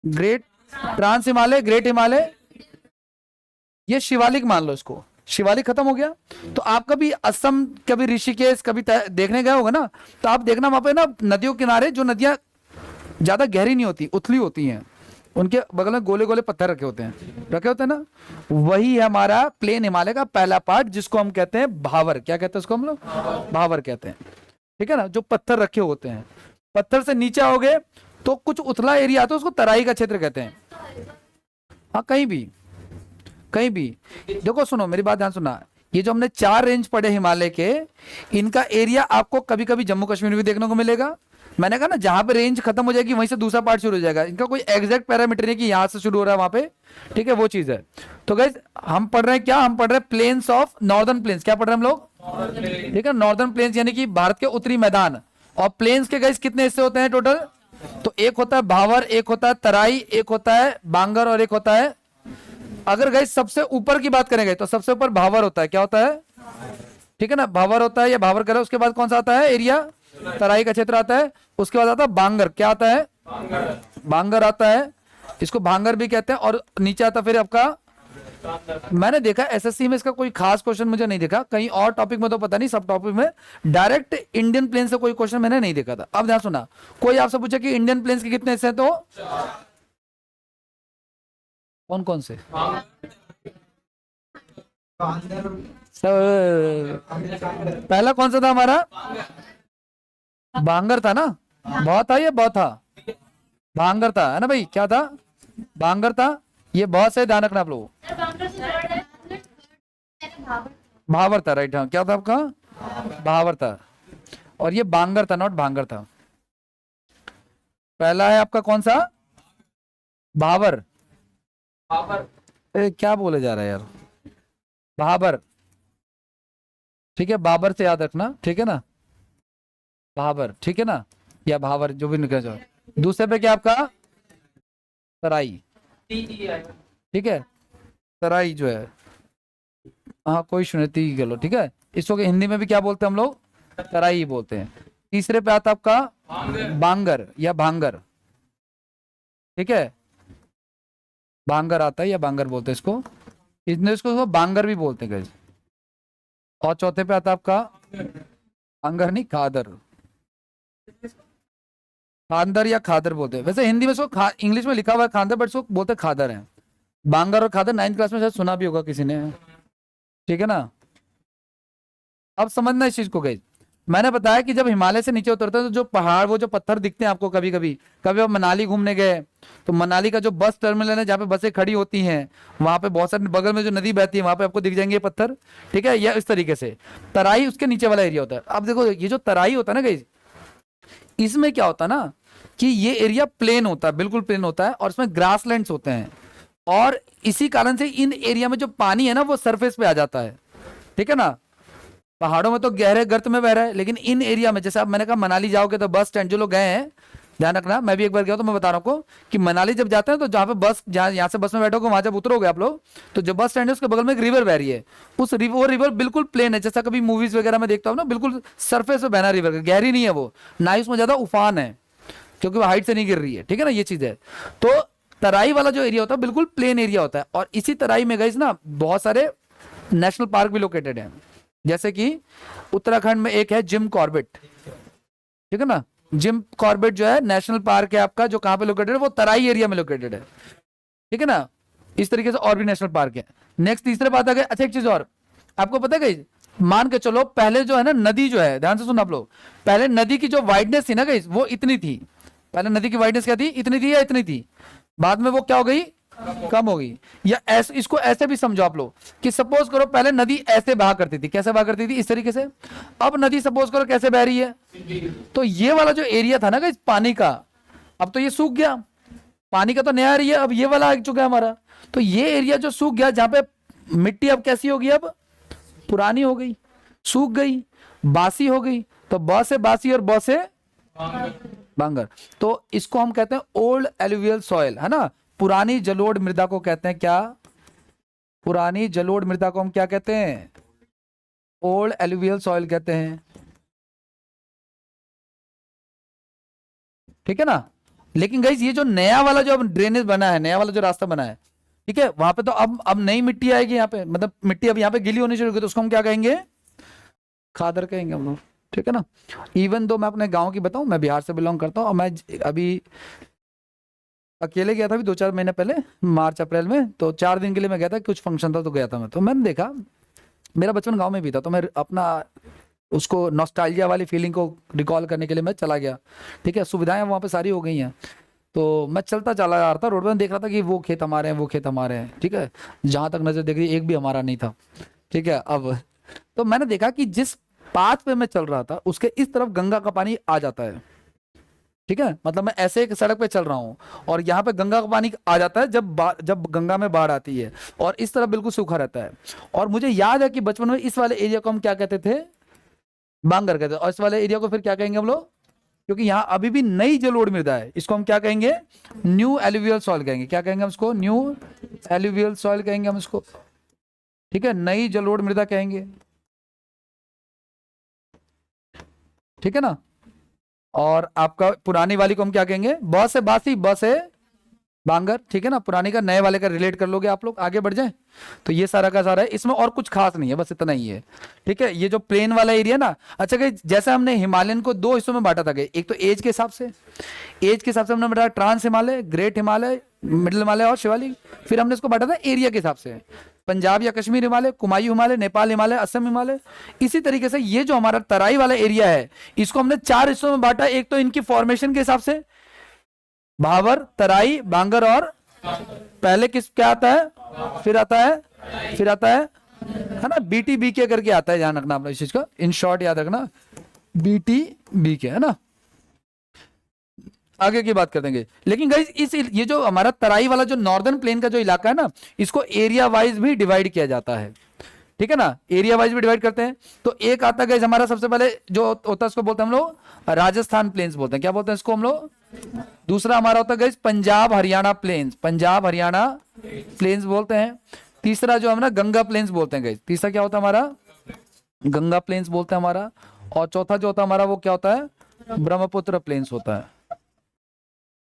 great trans Himalaya, great Himalaya, ये शिवालिक मान लो इसको, शिवालिक खत्म हो गया। तो आप कभी असम, कभी ऋषिकेश, कभी देखने गए होगा ना, तो आप देखना वहां पे ना नदियों किनारे जो नदियां ज्यादा गहरी नहीं होती, उथली होती हैं, उनके बगल में गोले गोले पत्थर रखे होते हैं ना, वही है हमारा प्लेन हिमालय का पहला पार्ट, जिसको हम कहते हैं भावर। क्या कहते हैं उसको हम लोग? भावर कहते हैं। ठीक है ना, जो पत्थर रखे होते हैं। पत्थर से नीचे आओगे तो कुछ उथला एरिया आता है, उसको तराई का क्षेत्र कहते हैं। हाँ, कहीं भी कहीं भी देखो, सुनो मेरी बात ध्यान सुनना, ये जो हमने 4 रेंज पढ़े हिमालय के, इनका एरिया आपको कभी कभी जम्मू कश्मीर में भी देखने को मिलेगा। मैंने कहा ना, जहां पे रेंज खत्म हो जाएगी वहीं से दूसरा पार्ट शुरू हो जाएगा। इनका कोई एग्जैक्ट पैरामीटर नहीं कि यहां से शुरू हो रहा है वहां पे, ठीक है, वो चीज है। तो गाइस हम पढ़ रहे हैं क्या? हम पढ़ रहे हैं प्लेन्स ऑफ नॉर्दर्न प्लेन्स। क्या पढ़ रहे हैं हम लोग? ठीक है, नॉर्दर्न प्लेन्स यानी कि भारत के उत्तरी मैदान। और प्लेन्स के गाइस कितने हिस्से होते हैं टोटल? तो एक होता है भावर, एक होता है तराई, एक होता है बांगर, और एक होता है, अगर गाइस सबसे ऊपर की बात करेंगे तो सबसे ऊपर भावर होता है। क्या होता है? ठीक है ना, भावर होता है, या भावर करें। उसके बाद कौन सा आता है एरिया? तराई का क्षेत्र आता है। उसके बाद आता है बांगर। क्या आता है? बांगर आता है, इसको भांगर भी कहते हैं। और नीचे आता फिर आपका, मैंने देखा एसएससी में इसका कोई खास क्वेश्चन मुझे नहीं देखा, कहीं और टॉपिक में तो पता नहीं, सब टॉपिक में डायरेक्ट इंडियन प्लेन से कोई क्वेश्चन मैंने नहीं देखा था। अब ध्यान सुना, कोई आपसे पूछे कि इंडियन प्लेन्स के कितने हिस्से हैं, तो कौन कौन से? पहला कौन सा था हमारा? बांगर था ना? बहुत था, ये बहुत था, बांगर था, है ना भाई? क्या था? बांगर था। ये बहुत सही, ध्यान रखना आप लोग। भावर था, राइट। हाँ, क्या था आपका? भावर था। और ये बांगर था, नॉट भांगर था। पहला है आपका कौन सा? भावर। क्या बोले जा रहा है यार? भाबर। ठीक है, बाबर से याद रखना, ठीक है ना, भाबर, ठीक है ना, या भावर, जो भी निकल जाए। दूसरे पे क्या आपका? तराई। ठीक है, तराई जो है, हाँ कोई सुनती गलो, ठीक है। इसको हिंदी में भी क्या बोलते हैं हम लोग? तराई ही बोलते हैं। तीसरे पे आता आपका बांगर या भांगर। ठीक है, बांगर आता है, या बांगर बोलते हैं इसको, इसको बांगर भी बोलते हैं guys। और चौथे पे आता आपका बांगर नहीं, खादर। खादर या खादर बोलते हैं वैसे, हिंदी में इसको इंग्लिश में लिखा हुआ है खादर, बट इसको बोलते हैं खादर है। बांगर और खादर 9th क्लास में शायद सुना भी होगा किसी ने, ठीक है ना। अब समझना इस चीज को गई, मैंने बताया कि जब हिमालय से नीचे उतरते हैं तो जो पहाड़, वो जो पत्थर दिखते हैं आपको, कभी कभी कभी आप मनाली घूमने गए तो मनाली का जो बस टर्मिनल है जहाँ पे बसें खड़ी होती हैं, वहां पे बहुत सारे बगल में जो नदी बहती है वहां पे आपको दिख जाएंगे ये पत्थर। ठीक है, या इस तरीके से तराई उसके नीचे वाला एरिया होता है। अब देखो ये जो तराई होता है ना गाइस, इसमें क्या होता है ना कि ये एरिया प्लेन होता है, बिल्कुल प्लेन होता है, और इसमें ग्रासलैंड्स होते हैं। और इसी कारण से इन एरिया में जो पानी है ना वो सरफेस पे आ जाता है। ठीक है ना, पहाड़ों में तो गहरे गर्त में बह रहा है, लेकिन इन एरिया में, जैसे आप, मैंने कहा मनाली जाओगे तो बस स्टैंड, जो लोग गए हैं ध्यान रखना, मैं भी एक बार गया तो मैं बता रहा हूँ आपको कि मनाली जब जाते हैं तो जहाँ पे बस, जहाँ यहाँ से बस में बैठोगे वहां जब उतरोगे आप लोग, तो जो बस स्टैंड है उसके बगल में एक रिवर बह रही है। उस वो रिवर बिल्कुल प्लेन है, जैसा कभी मूवीज वगैरह में देखता हूँ ना, बिल्कुल सरफेस पे बहना रिवर, गहरी नहीं है वो, ना ही उसमें ज्यादा उफान है, क्योंकि वो हाइट से नहीं गिर रही है। ठीक है ना, ये चीज है। तो तराई वाला जो एरिया होता है बिल्कुल प्लेन एरिया होता है। और इसी तराई में गई ना बहुत सारे नेशनल पार्क भी लोकेटेड है, जैसे कि उत्तराखंड में एक है जिम कॉर्बेट। ठीक है ना, जिम कॉर्बेट जो है नेशनल पार्क है आपका, जो कहां पे लोकेटेड है? वो तराई एरिया में लोकेटेड है। ठीक है ना, इस तरीके से और भी नेशनल पार्क है। नेक्स्ट तीसरे बात आ गई, अच्छा एक चीज और आपको पता है, मान के चलो पहले जो है ना नदी जो है, ध्यान से सुनो आप लोग, पहले नदी की जो वाइडनेस थी ना गाइस, वो इतनी थी। पहले नदी की वाइडनेस क्या थी? इतनी थी या इतनी थी? बाद में वो क्या हो गई? कम हो गई। या ऐसे, इसको ऐसे भी समझो आप लोग कि सपोज करो पहले नदी ऐसे बहा करती थी, कैसे बहा करती थी? इस तरीके से। अब नदी सपोज करो कैसे बह रही है, तो ये वाला जो एरिया था ना गाइस पानी का, अब तो ये सूख गया, पानी का तो नया एरिया अब ये वाला आ चुका है हमारा। तो ये एरिया जो सूख गया, जहां पे मिट्टी अब कैसी होगी? अब पुरानी हो गई, सूख गई, बासी हो गई। तो ब से बासी और ब से बांगर। तो इसको हम कहते हैं ओल्ड एलुवियल सॉइल, है ना, पुरानी जलोढ़ मृदा को कहते हैं क्या? पुरानी जलोढ़ मृदा को हम क्या कहते हैं? ओल्ड एलुवियल सॉइल कहते हैं। ठीक है ना। लेकिन गाइस ये जो नया वाला जो अब ड्रेनेज बना है, नया वाला जो रास्ता बना है, ठीक है, वहां पे तो अब नई मिट्टी आएगी यहाँ पे, मतलब मिट्टी अब यहाँ पे गीली होनी शुरू होगी, तो उसको हम क्या कहेंगे, खादर कहेंगे हम लोग। ठीक है ना। इवन दो मैं अपने गांव की बताऊं, मैं बिहार से बिलोंग करता हूँ, और मैं अभी अकेले गया था अभी 2-4 महीने पहले, मार्च अप्रैल में, तो 4 दिन के लिए मैं गया था, कुछ फंक्शन था तो गया था मैं, तो मैंने देखा, मेरा बचपन गांव में भी था, तो मैं अपना उसको नॉस्टैल्जिया वाली फीलिंग को रिकॉल करने के लिए मैं चला गया। ठीक है, सुविधाएं वहाँ पे सारी हो गई हैं। तो मैं चलता चला जा रहा था रोड पे, देख रहा था कि वो खेत हमारे हैं, वो खेत हमारे हैं। ठीक है, जहां तक नजर देख रही एक भी हमारा नहीं था। ठीक है, अब तो मैंने देखा कि जिस पाथ पे मैं चल रहा था उसके इस तरफ गंगा का पानी आ जाता है। ठीक है, मतलब मैं ऐसे एक सड़क पे चल रहा हूँ और यहाँ पे गंगा का पानी आ जाता है जब गंगा में बाढ़ आती है, और इस तरफ बिल्कुल सूखा रहता है। और मुझे याद है कि बचपन में इस वाले एरिया को हम क्या कहते थे, बांगर कहते थे, और इस वाले एरिया को फिर क्या कहेंगे हम लोग, क्योंकि यहाँ अभी भी नई जलोढ़ मृदा है, इसको हम क्या कहेंगे, न्यू एलुवियल सॉइल कहेंगे। क्या कहेंगे हम इसको, न्यू एलुवियल सॉइल कहेंगे हम इसको। ठीक है, नई जलोढ़ मृदा कहेंगे। ठीक है ना। और आपका पुरानी वाली को हम क्या कहेंगे, बस है बासी, बस है बांगर। ठीक है ना, पुरानी का नए वाले का रिलेट कर लोगे आप लोग, आगे बढ़ जाए। तो ये सारा का सारा है, इसमें और कुछ खास नहीं है, बस इतना ही है। ठीक है, ये जो प्लेन वाला एरिया ना, अच्छा कि जैसे हमने हिमालयन को दो हिस्सों में बांटा था, एक तो एज के हिसाब से, एज के हिसाब से हमने बांटा trans Himalaya, great Himalaya, middle Himalaya और शिवालिक। फिर हमने इसको बांटा था एरिया के हिसाब से, पंजाब या कश्मीर हिमालय, कुमायूं हिमालय, नेपाल हिमालय, असम हिमालय। इसी तरीके से ये जो हमारा तराई वाला एरिया है, इसको हमने 4 हिस्सों में बांटा। एक तो इनकी फॉर्मेशन के हिसाब से, भावर, तराई, बांगर, और पहले किस क्या आता है, फिर आता है, फिर आता है ना, बीटी बी के करके आता है, ध्यान रखना अपना इस चीज का, इन शॉर्ट याद रखना, बीटी बी के, है ना। आगे की बात कर देंगे, लेकिन गाइस ये जो हमारा तराई वाला जो नॉर्दर्न प्लेन का जो इलाका है ना, इसको एरिया वाइज भी डिवाइड किया जाता है। ठीक है ना, एरिया वाइज भी डिवाइड करते हैं। तो एक आता है गाइस हमारा सबसे पहले जो होता है, उसको बोलते हैं हम लोग राजस्थान प्लेन्स बोलते हैं। क्या बोलते हैं इसको हम लोग, दूसरा हमारा होता है guys Punjab Haryana plains, Punjab Haryana plains बोलते हैं। तीसरा जो हम ना गंगा प्लेन्स बोलते हैं गाइस, तीसरा क्या होता है हमारा, गंगा प्लेन्स बोलते हैं हमारा। और चौथा जो होता है हमारा वो क्या होता है, ब्रह्मपुत्र प्लेन्स होता है।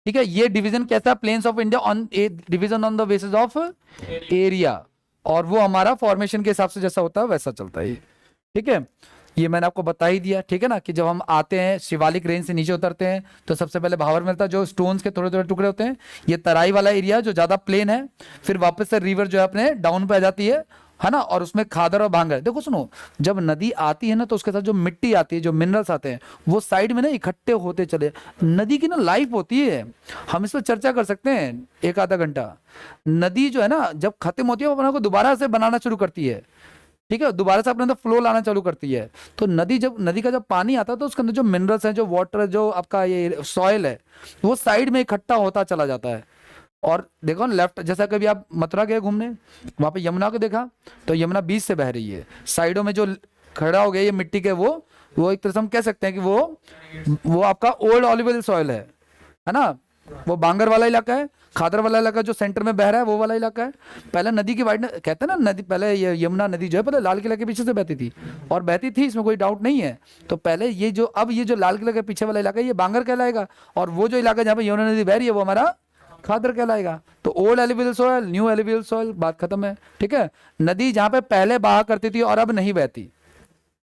ठीक है, ये डिवीजन कैसा है, plains of India on division on the basis of area, और वो हमारा फॉर्मेशन के हिसाब से जैसा होता है वैसा चलता है। ठीक है, ये मैंने आपको बता ही दिया। ठीक है ना, कि जब हम आते हैं शिवालिक रेंज से नीचे उतरते हैं तो सबसे पहले भावर मिलता है, जो स्टोन्स के थोड़े थोड़े टुकड़े होते हैं। ये तराई वाला एरिया जो ज्यादा प्लेन है, फिर वापस से रिवर जो है अपने डाउन पे आ जाती है ना, और उसमें खादर और भांगर। देखो सुनो, जब नदी आती है ना, तो उसके साथ जो मिट्टी आती है, जो मिनरल्स आते हैं, वो साइड में ना इकट्ठे होते चले। नदी की ना लाइफ होती है, हम इस पर चर्चा कर सकते हैं 1 आधा घंटा। नदी जो है ना, जब खत्म होती है वो अपने को दोबारा से बनाना शुरू करती है। ठीक है, दोबारा से अपने अंदर फ्लो लाना चालू करती है। तो नदी का जब पानी आता है, तो उसके अंदर जो मिनरल्स हैं, जो वाटर, जो आपका ये सॉइल है, वो साइड में इकट्ठा होता चला जाता है। और देखो ना लेफ्ट, जैसा कभी आप मथुरा गए घूमने, वहां पे यमुना को देखा, तो यमुना बीच से बह रही है, साइडों में जो खड़ा हो गया ये मिट्टी के, वो एक तरह से हम कह सकते हैं कि वो आपका ओल्ड ऑलिवल सॉइल है ना। वो बांगर वाला इलाका है, खादर वाला इलाका जो सेंटर में बह रहा है वो वाला इलाका है। पहले नदी की वाइडनेस, कहते हैं ना, नदी पहले ये यमुना नदी जो है पहले लाल किला के पीछे से बहती थी, और बहती थी, इसमें कोई डाउट नहीं है। तो पहले ये जो लाल किला के पीछे वाला इलाका है, ये बांगर कहलाएगा, और वो जो इलाका जहाँ पे यमुना नदी बह रही है वो हमारा खादर कहलाएगा। तो old alluvial soil, new alluvial soil, बात खत्म है। ठीक है, नदी जहां पे पहले बहा करती थी और अब नहीं बहती,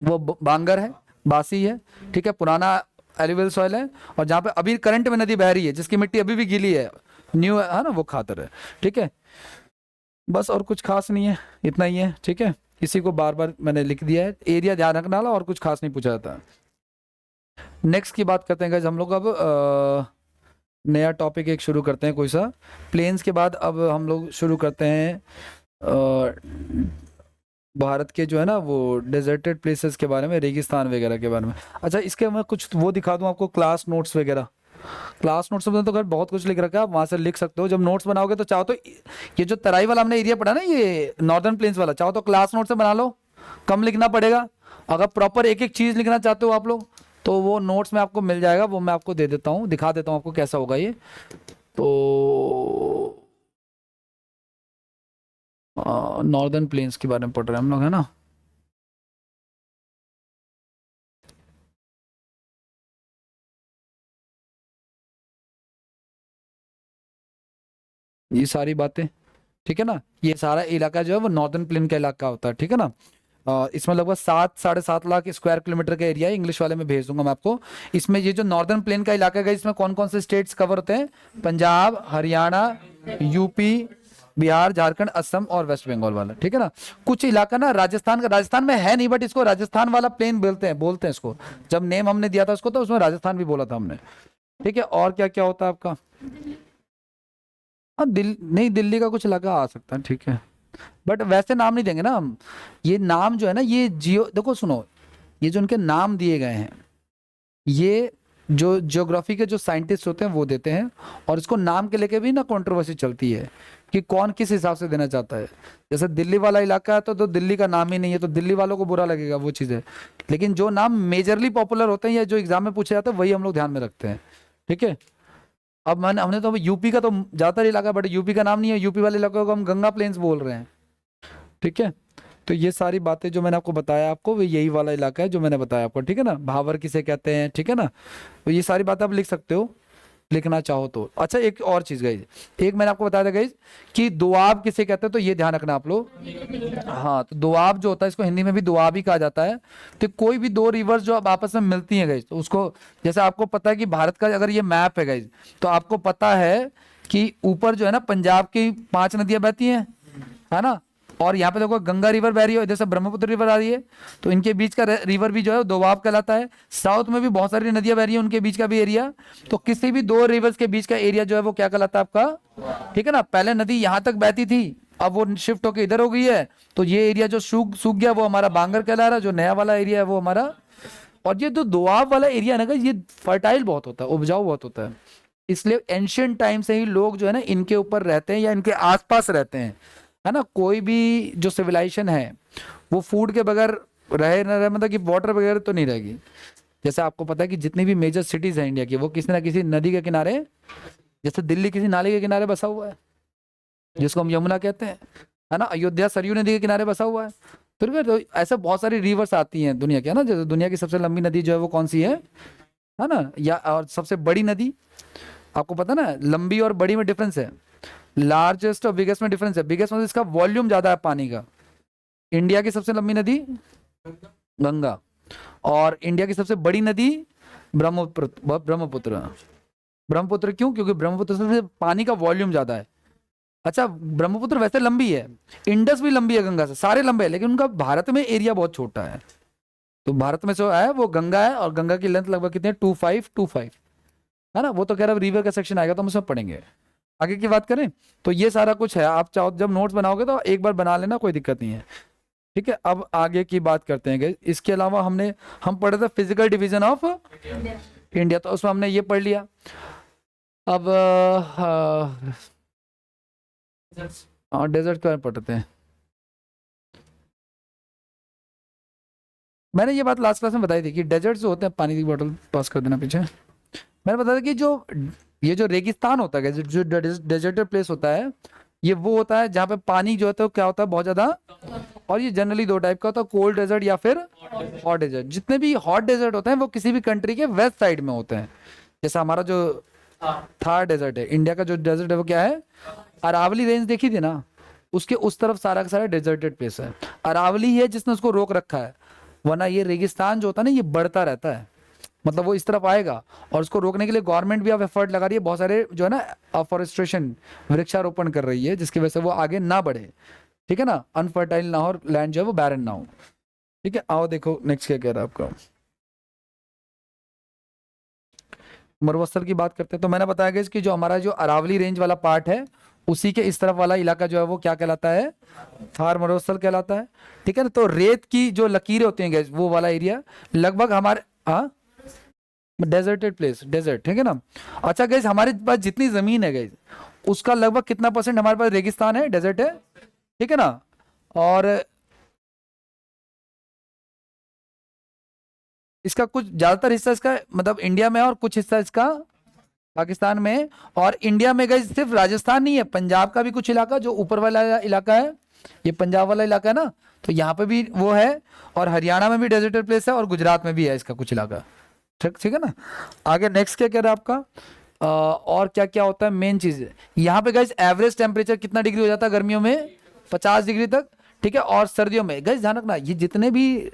वो बांगर है, बासी है। ठीक है, पुराना एलुवियल सॉइल है। और जहां पे अभी करंट में नदी बह रही है, जिसकी मिट्टी अभी भी गीली है, न्यू है ना, वो खादर है। ठीक है, बस और कुछ खास नहीं है, इतना ही है। ठीक है, इसी को बार बार मैंने लिख दिया है, एरिया ध्यान रखना वाला, और कुछ खास नहीं पूछा जाता। नेक्स्ट की बात करते हैं guys, हम लोग अब नया टॉपिक एक शुरू करते हैं कोई सा। प्लेन्स के बाद अब हम लोग शुरू करते हैं भारत के जो है ना वो डेजर्टेड प्लेसेस के बारे में, रेगिस्तान वगैरह के बारे में। अच्छा, इसके मैं कुछ वो दिखा दूं आपको, क्लास नोट्स वगैरह। क्लास नोट्स में तो खैर बहुत कुछ लिख रखा है, आप वहां से लिख सकते हो जब नोट्स बनाओगे। तो चाहो तो ये जो तराई वाला हमने एरिया पढ़ा ना, ये नॉर्दर्न प्लेन्स वाला, चाहो तो क्लास नोट से बना लो, कम लिखना पड़ेगा। अगर प्रॉपर एक एक चीज लिखना चाहते हो आप लोग, तो वो नोट्स में आपको मिल जाएगा, वो मैं आपको दे देता हूँ, दिखा देता हूँ आपको कैसा होगा ये। तो नॉर्दर्न प्लेन्स के बारे में पढ़ रहे हैं हम लोग, है ना। ये सारी बातें, ठीक है ना। ये सारा इलाका जो है वो नॉर्दर्न प्लेन का इलाका होता है, ठीक है ना। इसमें लगभग 7 साढ़े 7 लाख स्क्वायर किलोमीटर का एरिया है, इंग्लिश वाले में भेज दूंगा मैं आपको। इसमें ये जो नॉर्दर्न प्लेन का इलाका है, इसमें कौन कौन से स्टेट्स कवर होते हैं? पंजाब, हरियाणा, यूपी, बिहार, झारखंड, असम और वेस्ट बंगाल वाला, ठीक है ना। कुछ इलाका ना राजस्थान का, राजस्थान में है नहीं, बट इसको राजस्थान वाला प्लेन बोलते हैं इसको। जब नेम हमने दिया था उसको तो उसमें राजस्थान भी बोला था हमने, ठीक है। और क्या क्या होता है आपका? हाँ नहीं, दिल्ली का कुछ इलाका आ सकता है, ठीक है, बट वैसे नाम नहीं देंगे ना हम। ये नाम जो है ना, ये जियो, देखो सुनो, ये जो उनके नाम दिए गए हैं, ये जो ज्योग्राफी के जो साइंटिस्ट होते हैं वो देते हैं। और इसको नाम के लेके भी ना कंट्रोवर्सी चलती है कि कौन किस हिसाब से देना चाहता है। जैसे दिल्ली वाला इलाका है तो दिल्ली का नाम ही नहीं है, तो दिल्ली वालों को बुरा लगेगा, वो चीज़ है। लेकिन जो नाम मेजरली पॉपुलर होते हैं या जो एग्जाम में पूछे जाते हैं वही हम लोग ध्यान में रखते हैं, ठीक है। अब हमने तो यूपी का तो ज्यादातर इलाका, बट यूपी का नाम नहीं है, यूपी वाले इलाकों को हम गंगा प्लेन्स बोल रहे हैं, ठीक है। तो ये सारी बातें जो मैंने आपको बताया आपको, वो यही वाला इलाका है जो मैंने बताया आपको, ठीक है ना। भावर किसे कहते हैं, ठीक है ना। तो ये सारी बातें आप लिख सकते हो, लिखना चाहो तो। अच्छा, एक और चीज गाइज, एक मैंने आपको बताया था गाइज कि दोआब किसे कहते हैं, तो ये ध्यान रखना आप लोग। हाँ, तो दोआब जो होता है, इसको हिंदी में भी दोआब ही कहा जाता है। तो कोई भी दो रिवर्स जो अब आपस में मिलती हैं गाइज, तो उसको, जैसे आपको पता है कि भारत का अगर ये मैप है गाइज, तो आपको पता है कि ऊपर जो है ना पंजाब की 5 नदियां बहती हैं, है ना। और यहाँ पे देखो गंगा रिवर बह रही है, इधर से ब्रह्मपुत्र रिवर आ रही है, तो इनके बीच का रिवर भी जो है दोआब कहलाता है। साउथ में भी बहुत सारी नदियां बह रही है, उनके बीच का भी एरिया। तो किसी भी दो रिवर्स के बीच का एरिया जो है वो क्या कहलाता है आपका, ठीक है ना। पहले नदी यहाँ तक बहती थी, अब वो शिफ्ट होकर इधर हो गई है, तो ये एरिया जो सूख गया वो हमारा बांगर कहला रहा है, जो नया वाला एरिया है वो हमारा। और ये जो दोआब वाला एरिया है ना, ये फर्टाइल बहुत होता है, उपजाऊ बहुत होता है। इसलिए एंशियंट टाइम से ही लोग जो है ना इनके ऊपर रहते हैं या इनके आसपास रहते हैं, है ना। कोई भी जो सिविलाइजेशन है वो फूड के बगैर रहे न रहे, मतलब कि वाटर वगैरह तो नहीं रहेगी। जैसे आपको पता है कि जितनी भी मेजर सिटीज हैं इंडिया की, वो किसी ना किसी नदी के किनारे, जैसे दिल्ली किसी नाले के किनारे बसा हुआ है जिसको हम यमुना कहते हैं, है ना। अयोध्या सरयू नदी के किनारे बसा हुआ है। फिर तो ऐसे बहुत सारी रिवर्स आती हैं दुनिया की, है ना। जैसे दुनिया की सबसे लंबी नदी जो है वो कौन सी है ना। या और सबसे बड़ी नदी, आपको पता ना, लंबी और बड़ी में डिफरेंस है। लार्जेस्ट और बिगेस्ट में डिफरेंस है। बिगेस्ट मतलब इसका वॉल्यूम ज्यादा है पानी का। इंडिया की सबसे लंबी नदी गंगा, और इंडिया की सबसे बड़ी नदी ब्रह्मपुत्र। ब्रह्मपुत्र क्यों? क्योंकि ब्रह्मपुत्र से पानी का वॉल्यूम ज्यादा है। अच्छा, ब्रह्मपुत्र वैसे लंबी है, इंडस भी लंबी है गंगा से, सारे लंबे हैं, लेकिन उनका भारत में एरिया बहुत छोटा है। तो भारत में जो है वो गंगा है, और गंगा की लेंथ लगभग कितनी है, 2525, है ना। वो तो कह रहा है रिवर का सेक्शन आएगा तो हम उसमें पढ़ेंगे। आगे की बात करें तो ये सारा कुछ है। आप चाहो जब नोट्स बनाओगे तो एक बार बना लेना, कोई दिक्कत नहीं है, ठीक है। अब आगे की बात करते हैं। इसके अलावा हम पढ़े थे फिजिकल डिवीजन ऑफ इंडिया, तो उसमें हमने ये पढ़ लिया। अब डेजर्ट क्यों पढ़ते हैं, मैंने ये बात लास्ट क्लास में बताई थी कि डेजर्ट जो होते हैं, पानी की बोतल पास कर देना पीछे, मैंने बताया था कि ये जो रेगिस्तान होता है, जो डेजर्टेड प्लेस होता है, ये वो होता है जहाँ पे पानी जो होता है क्या होता है, बहुत ज्यादा। और ये जनरली दो टाइप का होता है, कोल्ड डेजर्ट या फिर हॉट डेजर्ट। जितने भी हॉट डेजर्ट होते हैं वो किसी भी कंट्री के वेस्ट साइड में होते हैं। जैसा हमारा जो थार डेजर्ट है, इंडिया का जो डेजर्ट है वो क्या है, अरावली रेंज देखी थी ना, उसके उस तरफ सारा का सारा डेजर्टेड प्लेस है। अरावली है जिसने उसको रोक रखा है, वरना ये रेगिस्तान जो होता है ना, ये बढ़ता रहता है, मतलब वो इस तरफ आएगा। और उसको रोकने के लिए गवर्नमेंट भी अब एफर्ट लगा रही है, बहुत सारे जो है ना अफॉरेस्ट्रेशन, वृक्षारोपण कर रही है, जिसकी वजह से वो आगे ना बढ़े, ठीक है ना, अनफर्टाइल ना हो, लैंड जो है वो बैरन ना हो, ठीक है। आओ देखो नेक्स्ट क्या कह रहा है आपका, मरुस्थल की बात करते हैं। तो मैंने बताया गया कि जो हमारा जो अरावली रेंज वाला पार्ट है, उसी के इस तरफ वाला इलाका जो है वो क्या कहलाता है, थार मरुस्थल कहलाता है, ठीक है ना। तो रेत की जो लकीरें होती हैं गैस, वो वाला एरिया लगभग हमारे, हाँ, डेजर्टेड प्लेस, डेजर्ट, ठीक है ना। अच्छा गैस, हमारे पास जितनी जमीन है गैस, उसका लगभग कितना परसेंट हमारे पास रेगिस्तान है, डेजर्ट है, ठीक है ना। और इसका कुछ ज्यादातर हिस्सा इसका मतलब इंडिया में है, और कुछ हिस्सा इसका पाकिस्तान में है। और इंडिया में गई सिर्फ राजस्थान नहीं है, पंजाब का भी कुछ इलाका, जो ऊपर वाला इलाका है, ये पंजाब वाला इलाका है ना, तो यहाँ पे भी वो है। और हरियाणा में भी डेजर्टेड प्लेस है, और गुजरात में भी है इसका कुछ इलाका, ठीक ठीक है ना। आगे नेक्स्ट क्या कह रहा है आपका और क्या क्या होता है मेन चीज यहाँ पे गाइज, एवरेज टेम्परेचर कितना डिग्री हो जाता है गर्मियों में, 50 डिग्री तक, ठीक है। और सर्दियों में गाइज ध्यान रखना, ये जितने भी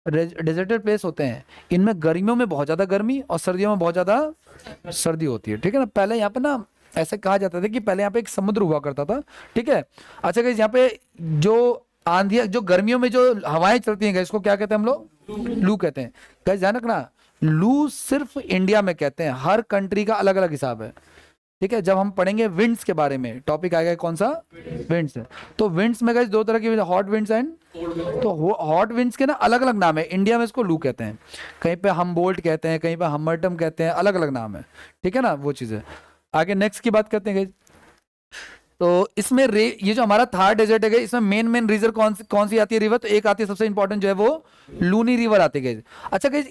डेजर्टेड प्लेस होते हैं इनमें गर्मियों में बहुत ज्यादा गर्मी और सर्दियों में बहुत ज्यादा सर्दी होती है, ठीक है ना। पहले यहाँ पे ना ऐसे कहा जाता था कि पहले यहाँ पे एक समुद्र हुआ करता था, ठीक है। अच्छा गाइस, यहाँ पे जो आंधियां, जो गर्मियों में जो हवाएं चलती हैं गाइस, इसको क्या कहते हैं हम लोग, लू कहते हैं। गाइस ध्यान रखना, लू सिर्फ इंडिया में कहते हैं, हर कंट्री का अलग अलग हिसाब है, ठीक है। जब हम पढ़ेंगे विंड्स के बारे में, टॉपिक आएगा कौन सा, विंड्स। तो विंड्स में गाइस दो तरह की, हॉट विंड्स एंड, तो हॉट विंड्स के ना अलग अलग नाम है, इंडिया में इसको लू कहते हैं, कहीं पे हमबोल्ट कहते हैं, कहीं पे हमर्टम कहते हैं, अलग अलग नाम है, ठीक है ना, वो चीज़ है। आगे नेक्स्ट की बात करते हैं गाइस। तो इसमें ये जो हमारा थार डेजर्ट है, इसमें मेन मेन रीजर कौन सी आती है रिवर, तो एक आती है सबसे इंपॉर्टेंट जो है वो लूनी रिवर आती है गाइस। अच्छा गाइस,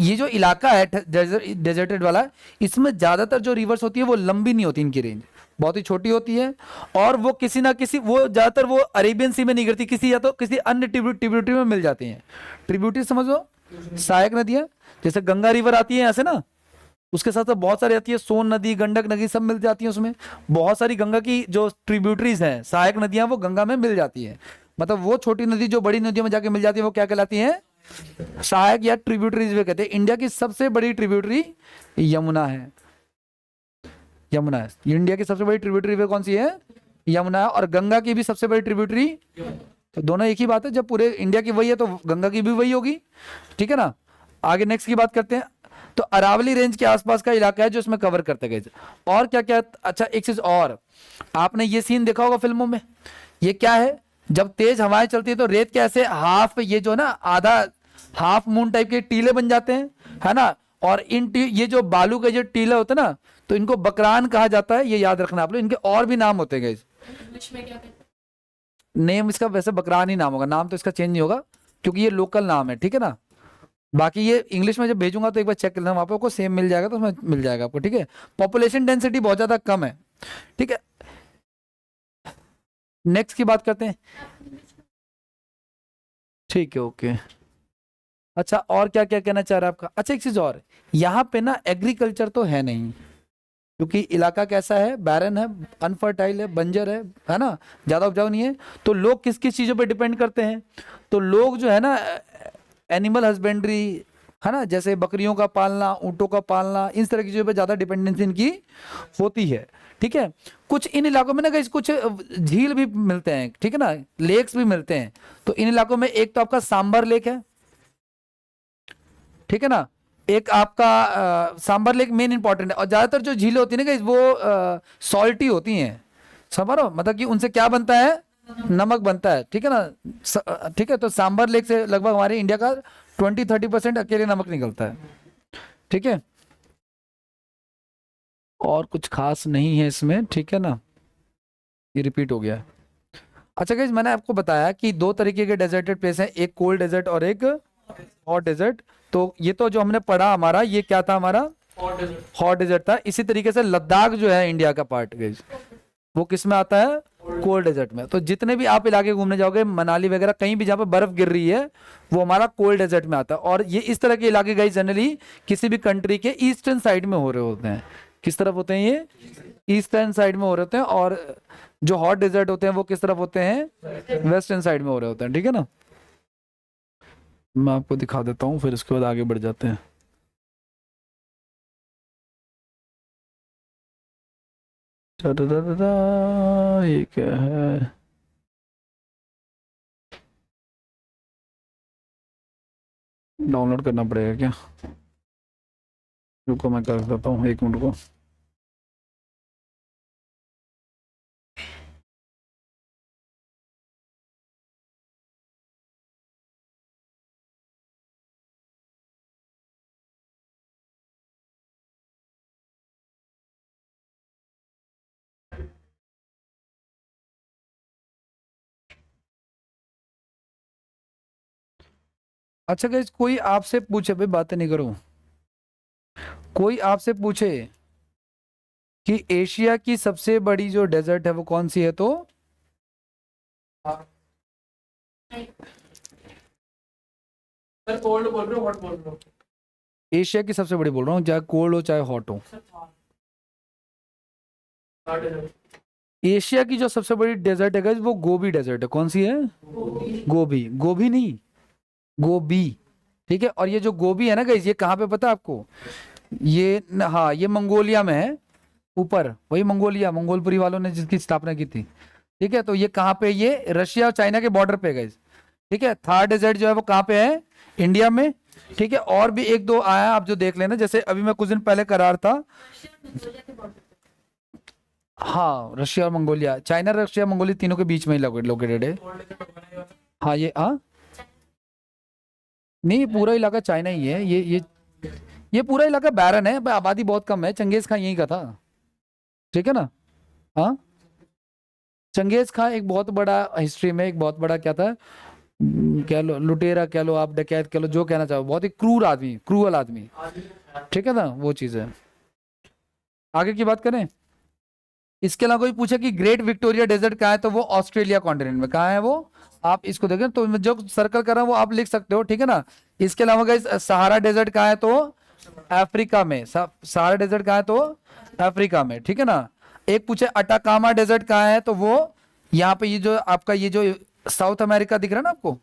ये जो इलाका है डेजर्टेड वाला, इसमें ज्यादातर जो रिवर्स होती है वो लंबी नहीं होती, इनकी रेंज बहुत ही छोटी होती है, और वो किसी ना किसी, वो ज्यादातर वो अरेबियन सी में नहीं गिरती, किसी या तो किसी अन्य ट्रिब्यूटरी में मिल जाती हैं। ट्रिब्यूटरी समझो, सहायक नदियां, जैसे गंगा रिवर आती है ऐसे ना, उसके साथ साथ बहुत सारी आती है, सोन नदी, गंडक नदी, सब मिल जाती है उसमें। बहुत सारी गंगा की जो ट्रिब्यूटरीज हैं, सहायक नदियां, वो गंगा में मिल जाती है। मतलब वो छोटी नदी जो बड़ी नदियों में जाके मिल जाती है वो क्या कहलाती है, सहायक या ट्रिब्यूटरीज वे कहते हैं। इंडिया की सबसे बड़ी ट्रिब्यूटरी यमुना है, यमुना है। इंडिया की सबसे बड़ी ट्रिब्यूटरी वे कौन सी है, यमुना है। और गंगा की भी सबसे बड़ी ट्रिब्यूटरी, तो दोनों एक ही बात है, जब पूरे इंडिया की वही है तो गंगा की भी वही होगी, ठीक है ना। आगे नेक्स्ट की बात करते हैं। तो अरावली रेंज के आसपास का इलाका है जो इसमें कवर करते गए। और क्या क्या, अच्छा एक चीज और, आपने ये सीन देखा होगा फिल्मों में, ये क्या है, जब तेज हवाएं चलती है तो रेत के ऐसे हाफ, ये जो ना आधा हाफ मून टाइप के टीले बन जाते हैं, है ना। और ये जो बालू के जो टीले होते हैं ना, तो इनको बकरान कहा जाता है, ये याद रखना आप लोग। इनके और भी नाम होते हैं, नेम इसका वैसे बकरान ही नाम होगा, नाम तो इसका चेंज नहीं होगा क्योंकि ये लोकल नाम है, ठीक है ना। बाकी ये इंग्लिश में जब भेजूंगा तो एक बार चेक कर लेना, वहां पे आपको सेम मिल जाएगा, तो उसमें मिल जाएगा आपको, ठीक है। पॉपुलेशन डेंसिटी बहुत ज्यादा कम है, ठीक है। नेक्स्ट की बात करते हैं, ठीक है, ओके। अच्छा और क्या क्या कहना चाह रहा है आपका, अच्छा एक चीज और, यहाँ पे ना एग्रीकल्चर तो है नहीं, क्योंकि इलाका कैसा है, बैरन है, अनफर्टाइल है, बंजर है ना, ज्यादा उपजाऊ नहीं है। तो लोग किस किस चीजों पे डिपेंड करते हैं, तो लोग जो है ना एनिमल हस्बेंड्री, है ना, जैसे बकरियों का पालना, ऊँटों का पालना, इस तरह की चीजों पे ज्यादा डिपेंडेंसी इनकी होती है, ठीक है। कुछ इन इलाकों में ना गाइस कुछ झील भी मिलते हैं, ठीक है ना, लेक्स भी मिलते हैं। तो इन इलाकों में एक तो आपका सांबर लेक है, ठीक है ना, एक आपका सांबर लेक मेन इंपॉर्टेंट है। और ज्यादातर जो झीलें होती है ना गाइस वो सॉल्टी होती हैं, समझ रहे हो, मतलब कि उनसे क्या बनता है, नमक बनता है, ठीक है ना। ठीक है, तो सांबर लेक से लगभग हमारे इंडिया का 20-30% अकेले नमक निकलता है, ठीक है। और कुछ खास नहीं है इसमें, ठीक है ना, ये रिपीट हो गया है। अच्छा गाइस, मैंने आपको बताया कि दो तरीके के डेजर्टेड प्लेस हैं, एक कोल्ड डेजर्ट और एक हॉट डेजर्ट। तो ये तो जो हमने पढ़ा हमारा, ये क्या था हमारा, हॉट डेजर्ट था। इसी तरीके से लद्दाख जो है इंडिया का पार्ट गाइस, वो किस में आता है, कोल्ड डेजर्ट में। तो जितने भी आप इलाके घूमने जाओगे, मनाली वगैरह, कहीं भी जहाँ पे बर्फ गिर रही है, वो हमारा कोल्ड डेजर्ट में आता है। और ये इस तरह के इलाके गाइस जनरली किसी भी कंट्री के ईस्टर्न साइड में हो रहे होते हैं। किस तरफ होते हैं ये, ईस्टर्न साइड में हो रहे होते हैं। और जो हॉट डेजर्ट होते हैं वो किस तरफ होते हैं, वेस्टर्न साइड में हो रहे होते हैं, ठीक है ना। मैं आपको दिखा देता हूँ, फिर उसके बाद आगे बढ़ जाते हैं। ये क्या है, डाउनलोड करना पड़ेगा क्या, रुको मैं कर देता हूँ, एक मिनट को। अच्छा गाइस, कोई आपसे पूछे, भाई बातें नहीं करो, कोई आपसे पूछे कि एशिया की सबसे बड़ी जो डेजर्ट है वो कौन सी है, तो सर कोल्ड बोल रहे हो, हॉट बोल रहे हो? एशिया की सबसे बड़ी बोल रहा हूँ, चाहे कोल्ड हो चाहे हॉट हो। एशिया की जो सबसे बड़ी डेजर्ट है guys, वो गोबी डेजर्ट है। कौन सी है? गोबी। गोभी नहीं, गोबी। ठीक है, और ये जो गोबी है ना गाइस, ये कहाँ पे पता है आपको? ये हाँ, ये मंगोलिया में है, ऊपर वही मंगोलिया, मंगोलपुरी वालों ने जिसकी स्थापना की थी। ठीक है, तो ये कहाँ पे? ये रशिया और चाइना के बॉर्डर पे गाइस। ठीक है, थार डेजर्ट जो है वो कहाँ पे है? इंडिया में। ठीक है, और भी एक दो आया, आप जो देख लेना, जैसे अभी मैं कुछ दिन पहले करार था। हाँ, रशिया और मंगोलिया, चाइना रशिया मंगोलिया तीनों के बीच में ही लोकेटेड है। हाँ ये हाँ, नहीं पूरा इलाका चाइना ही है। ये पूरा इलाका बैरन है, आबादी बहुत कम है। चंगेज खान यहीं का था। ठीक है ना? हाँ, चंगेज खान एक बहुत बड़ा, हिस्ट्री में एक बहुत बड़ा क्या था, कह लो लुटेरा, कह लो आप डकैत, कह लो जो कहना चाहो, बहुत ही क्रूर आदमी, क्रूअल आदमी। ठीक है ना, वो चीज है। आगे की बात करें। इसके अलावा कोई पूछे कि ग्रेट विक्टोरिया डेजर्ट कहाँ है, तो वो ऑस्ट्रेलिया कॉन्टिनेंट में। कहाँ है वो? आप इसको देखें तो मैं जो सर्कल कर रहा हूँ वो आप लिख सकते हो। ठीक है ना? इसके अलावा गाइस सहारा डेजर्ट कहाँ है, तो अफ्रीका में। सहारा डेजर्ट कहाँ है, तो अफ्रीका में। ठीक है ना? एक पूछे अटाकामा डेजर्ट कहाँ है, तो वो यहाँ पे, ये जो आपका ये जो साउथ अमेरिका दिख रहा है ना आपको,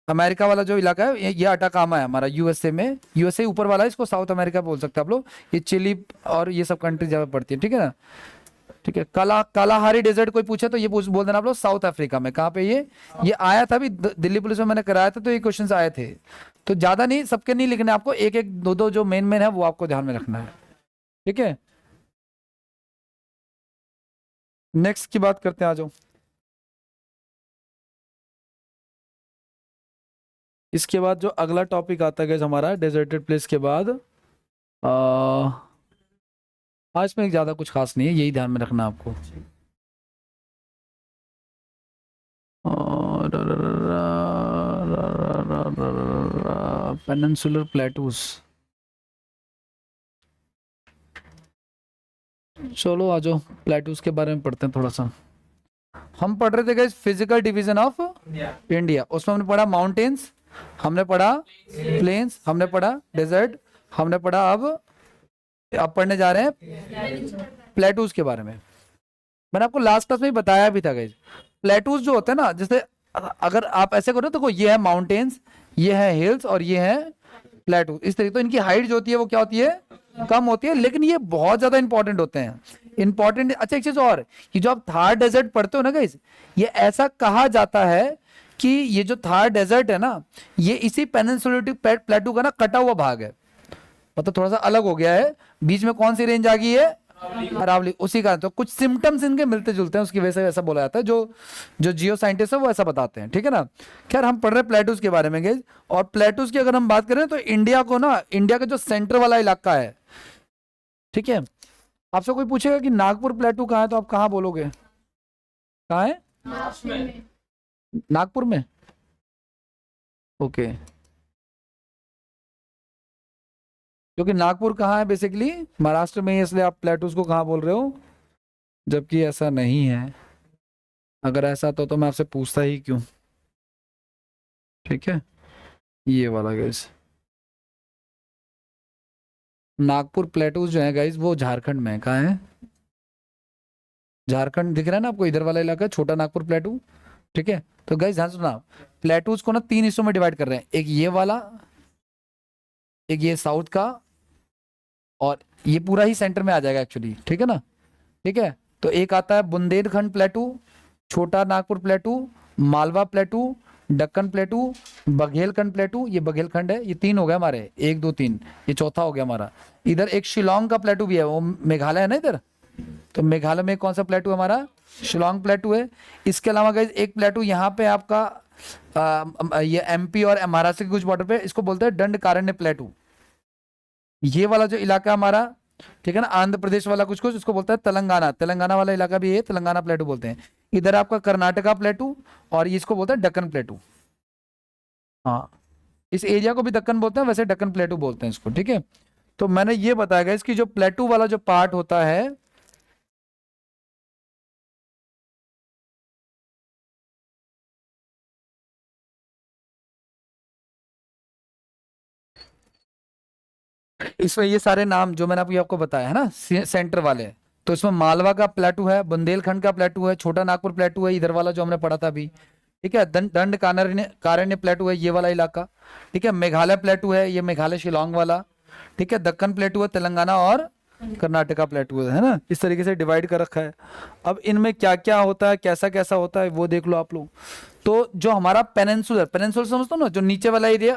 अमेरिका वाला जो इलाका है, ये अटाकामा है हमारा, यूएसए में। यूएसए ऊपर वाला है, इसको साउथ अमेरिका बोल सकते हैं आप लोग। ये चिली और ये सब कंट्री जगह पड़ती है। ठीक है ना? ठीक है, कालाहारी डेजर्ट कोई पूछे तो ये पूछ बोल देना आप लोग, साउथ अफ्रीका में। कहाँ पे ये आया था अभी दिल्ली पुलिस में मैंने कराया था, तो ये क्वेश्चंस आए थे। तो ज्यादा नहीं, सबके नहीं लिखने आपको, एक एक दो दो जो मेन मेन है वो आपको ध्यान में रखना है। ठीक है, नेक्स्ट की बात करते हैं, आ जाओ। इसके बाद जो अगला टॉपिक आता है guys हमारा डेजर्टेड प्लेस के बाद, हाँ इसमें ज्यादा कुछ खास नहीं है, यही ध्यान में रखना है आपको। Peninsular plateaus. चलो आ जाओ, प्लेटूस के बारे में पढ़ते हैं थोड़ा सा। हम पढ़ रहे थे guys physical division of India, उसमें हमने पढ़ा माउंटेन्स, हमने पढ़ा प्लेन्स, हमने पढ़ा डेजर्ट, हमने पढ़ा अब पढ़ने जा रहे हैं प्लेटूज के बारे में। मैंने आपको लास्ट क्लास में ही बताया भी था गाइस, प्लेटूज जो होते हैं ना, जैसे अगर आप ऐसे करो तो ये है माउंटेन्स, ये है हिल्स, और ये है प्लेटू। इस तरीके तो इनकी हाइट जो होती है वो क्या होती है? कम होती है, लेकिन ये बहुत ज्यादा इंपॉर्टेंट होते हैं। इंपॉर्टेंट, अच्छा एक चीज और, ये जो आप थार डेजर्ट पढ़ते हो ना गाइस, ये ऐसा कहा जाता है कि ये जो थार डेजर्ट है ना, ये इसी पेनिनसुलेटिव प्लेटू का ना कटा हुआ भाग है। मतलब थोड़ा सा अलग हो गया है, बीच में कौन सी रेंज आ गई है? अरावली। उसी का तो कुछ सिम्टम्स इनके मिलते जुलते हैं, उसकी वजह से ऐसा बोला जाता है। जो जो जियो साइंटिस्ट है वो ऐसा बताते हैं। ठीक है ना? खैर हम पढ़ रहे हैं प्लेटूज के बारे में गाइस, और प्लेटूज की अगर हम बात करें तो इंडिया को ना, इंडिया का जो सेंटर वाला इलाका है, ठीक है, आपसे कोई पूछेगा कि नागपुर प्लेटू कहाँ है, तो आप कहाँ बोलोगे? कहाँ है? नागपुर में। ओके, क्योंकि नागपुर कहाँ है बेसिकली? महाराष्ट्र में ही है, इसलिए आप प्लेटूज को कहाँ बोल रहे हो, जबकि ऐसा नहीं है। अगर ऐसा तो मैं आपसे पूछता ही क्यों। ठीक है, ये वाला गाइस, नागपुर प्लेटूज जो है गाइस वो झारखंड में है। कहाँ है? झारखंड दिख रहा है ना आपको, इधर वाला इलाका है, छोटा नागपुर प्लेटू। ठीक है, तो गाइस ध्यान सुनना, प्लेटूज को ना तीन हिस्सों में डिवाइड कर रहे हैं, एक ये वाला, एक ये साउथ का, और ये पूरा ही सेंटर में आ जाएगा एक्चुअली। ठीक है ना? ठीक है, तो एक आता है बुंदेलखंड प्लेटू, छोटा नागपुर प्लेटू, मालवा प्लेटू, दक्कन प्लेटू, बघेलखंड प्लेटू। ये बघेलखंड है, ये तीन हो गए हमारे, एक दो तीन, ये चौथा हो गया हमारा। इधर एक शिलोंग का प्लेटू भी है, वो मेघालय है ना इधर, तो मेघालय में कौन सा प्लेटू है हमारा? शिलोंग प्लेटू है। इसके अलावा गाइस एक प्लेटू यहाँ पे आपका ये एमपी और महाराष्ट्र के कुछ बॉर्डर पे, इसको बोलते हैं दंडकारण्य प्लेटू। ये वाला जो इलाका हमारा, ठीक है ना, आंध्र प्रदेश वाला कुछ कुछ, उसको बोलता है तेलंगाना। तेलंगाना वाला इलाका भी है, तेलंगाना प्लेटू बोलते हैं। इधर आपका कर्नाटका प्लेटू, और इसको बोलते हैं दक्कन प्लेटू। हाँ, इस एरिया को भी दक्कन बोलते हैं, वैसे दक्कन प्लेटू बोलते हैं इसको। ठीक है, तो मैंने ये बताया गया, इसकी जो प्लेटू वाला जो पार्ट होता है, इसमें ये सारे नाम जो मैंने आपको बताया है ना सेंटर वाले, तो इसमें मालवा का प्लेटू है, बुंदेलखंड का प्लेटू है, छोटा नागपुर प्लेटू है, इधर वाला जो हमने पढ़ा था अभी, ठीक है, दंड कारण्य प्लेटू है ये वाला इलाका, ठीक है, मेघालय प्लेटू है, ये मेघालय शिलोंग वाला, ठीक है, दक्कन प्लेटू है, तेलंगाना और कर्नाटका प्लेटू है ना, इस तरीके से डिवाइड कर रखा है। अब इनमें क्या क्या होता है, कैसा कैसा होता है, वो देख लो आप लोग। तो जो हमारा पेनिनसुलर, पेनिनसुलर समझते हो ना, जो नीचे वाला एरिया,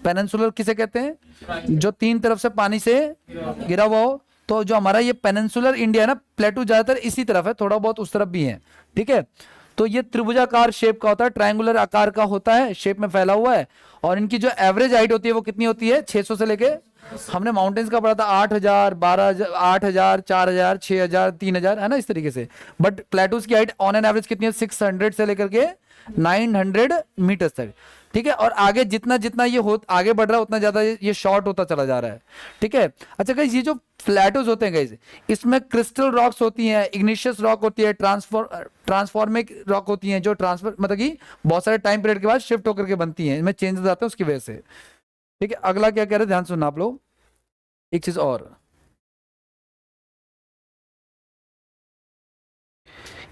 पेनिनसुलर किसे कहते हैं, जो तीन तरफ से पानी से घिरा हुआ हो। तो जो हमारा ये पेनिनसुलर इंडिया है ना, प्लेटू ज्यादातर इसी तरफ है, थोड़ा बहुत उस तरफ भी है, ठीक है। तो ये त्रिभुजाकार शेप का होता है, ट्रायंगुलर आकार का होता है, शेप में फैला हुआ है। और इनकी जो एवरेज हाइट होती है वो कितनी होती है, 600 से लेके, हमने माउंटेन्स का पढ़ा था 8,000, 12,000, 8,000, 4,000, 6,000, 3,000, है ना, इस तरीके से। बट प्लेटूज की हाइट ऑन एन एवरेज कितनी है, 600 से लेकर के 900 मीटर तक, ठीक है। और आगे जितना जितना ये हो आगे बढ़ रहा है उतना ज्यादा ये शॉर्ट होता चला जा रहा है, ठीक है। अच्छा गाइस, ये जो प्लेटोज होते हैं गाइस, इसमें क्रिस्टल रॉक्स होती हैं, इग्निशियस रॉक होती है, ट्रांसफॉर्मिक रॉक होती हैं, जो ट्रांसफर मतलब कि बहुत सारे टाइम पीरियड के बाद शिफ्ट होकर के बनती हैं, इनमें चेंजेस आते हैं उसकी वजह से, ठीक है। अगला क्या कह रहे हैं, ध्यान सुनना आप लोग, एक चीज और,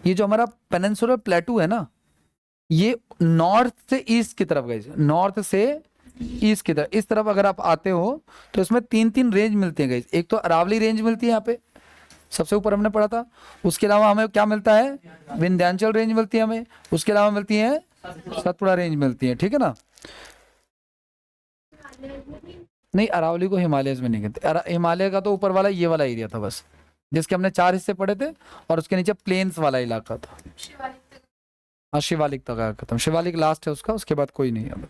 ये जो हमारा पेनिनसुलर प्लेटू है ना, ये नॉर्थ से ईस्ट की तरफ गए, नॉर्थ से ईस्ट की तरफ, इस तरफ अगर आप आते हो तो इसमें तीन तीन रेंज मिलती है गाइस। एक तो अरावली रेंज मिलती है यहाँ पे, सबसे ऊपर हमने पढ़ा था। उसके अलावा हमें क्या मिलता है, विंध्याचल रेंज मिलती है हमें। उसके अलावा मिलती है सतपुड़ा रेंज मिलती है, ठीक है ना। नहीं, अरावली को हिमालयस में नहीं कहते, हिमालय का तो ऊपर वाला ये वाला एरिया था बस, जिसके हमने 4 हिस्से पढ़े थे, और उसके नीचे प्लेन्स वाला इलाका था। हाँ, शिवालिक तक आया खत्म, शिवालिक लास्ट है उसका, उसके बाद कोई नहीं है अब।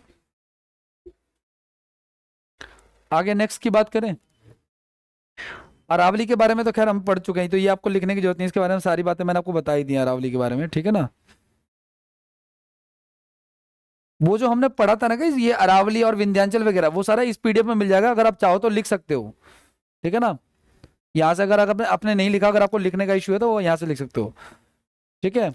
आगे नेक्स्ट की बात करें, अरावली के बारे में तो खैर हम पढ़ चुके हैं, तो ये आपको लिखने की जरूरत नहीं, इसके बारे में सारी बातें मैंने आपको बता ही दी अरावली के बारे में, ठीक है ना। वो जो हमने पढ़ा था ना कि ये अरावली और विंध्याचल वगैरह, वो सारा इस पीडीएफ में मिल जाएगा, अगर आप चाहो तो लिख सकते हो, ठीक है ना। यहाँ से अगर आपने अपने नहीं लिखा, अगर आपको लिखने का इशू है तो वो यहाँ से लिख सकते हो, ठीक है।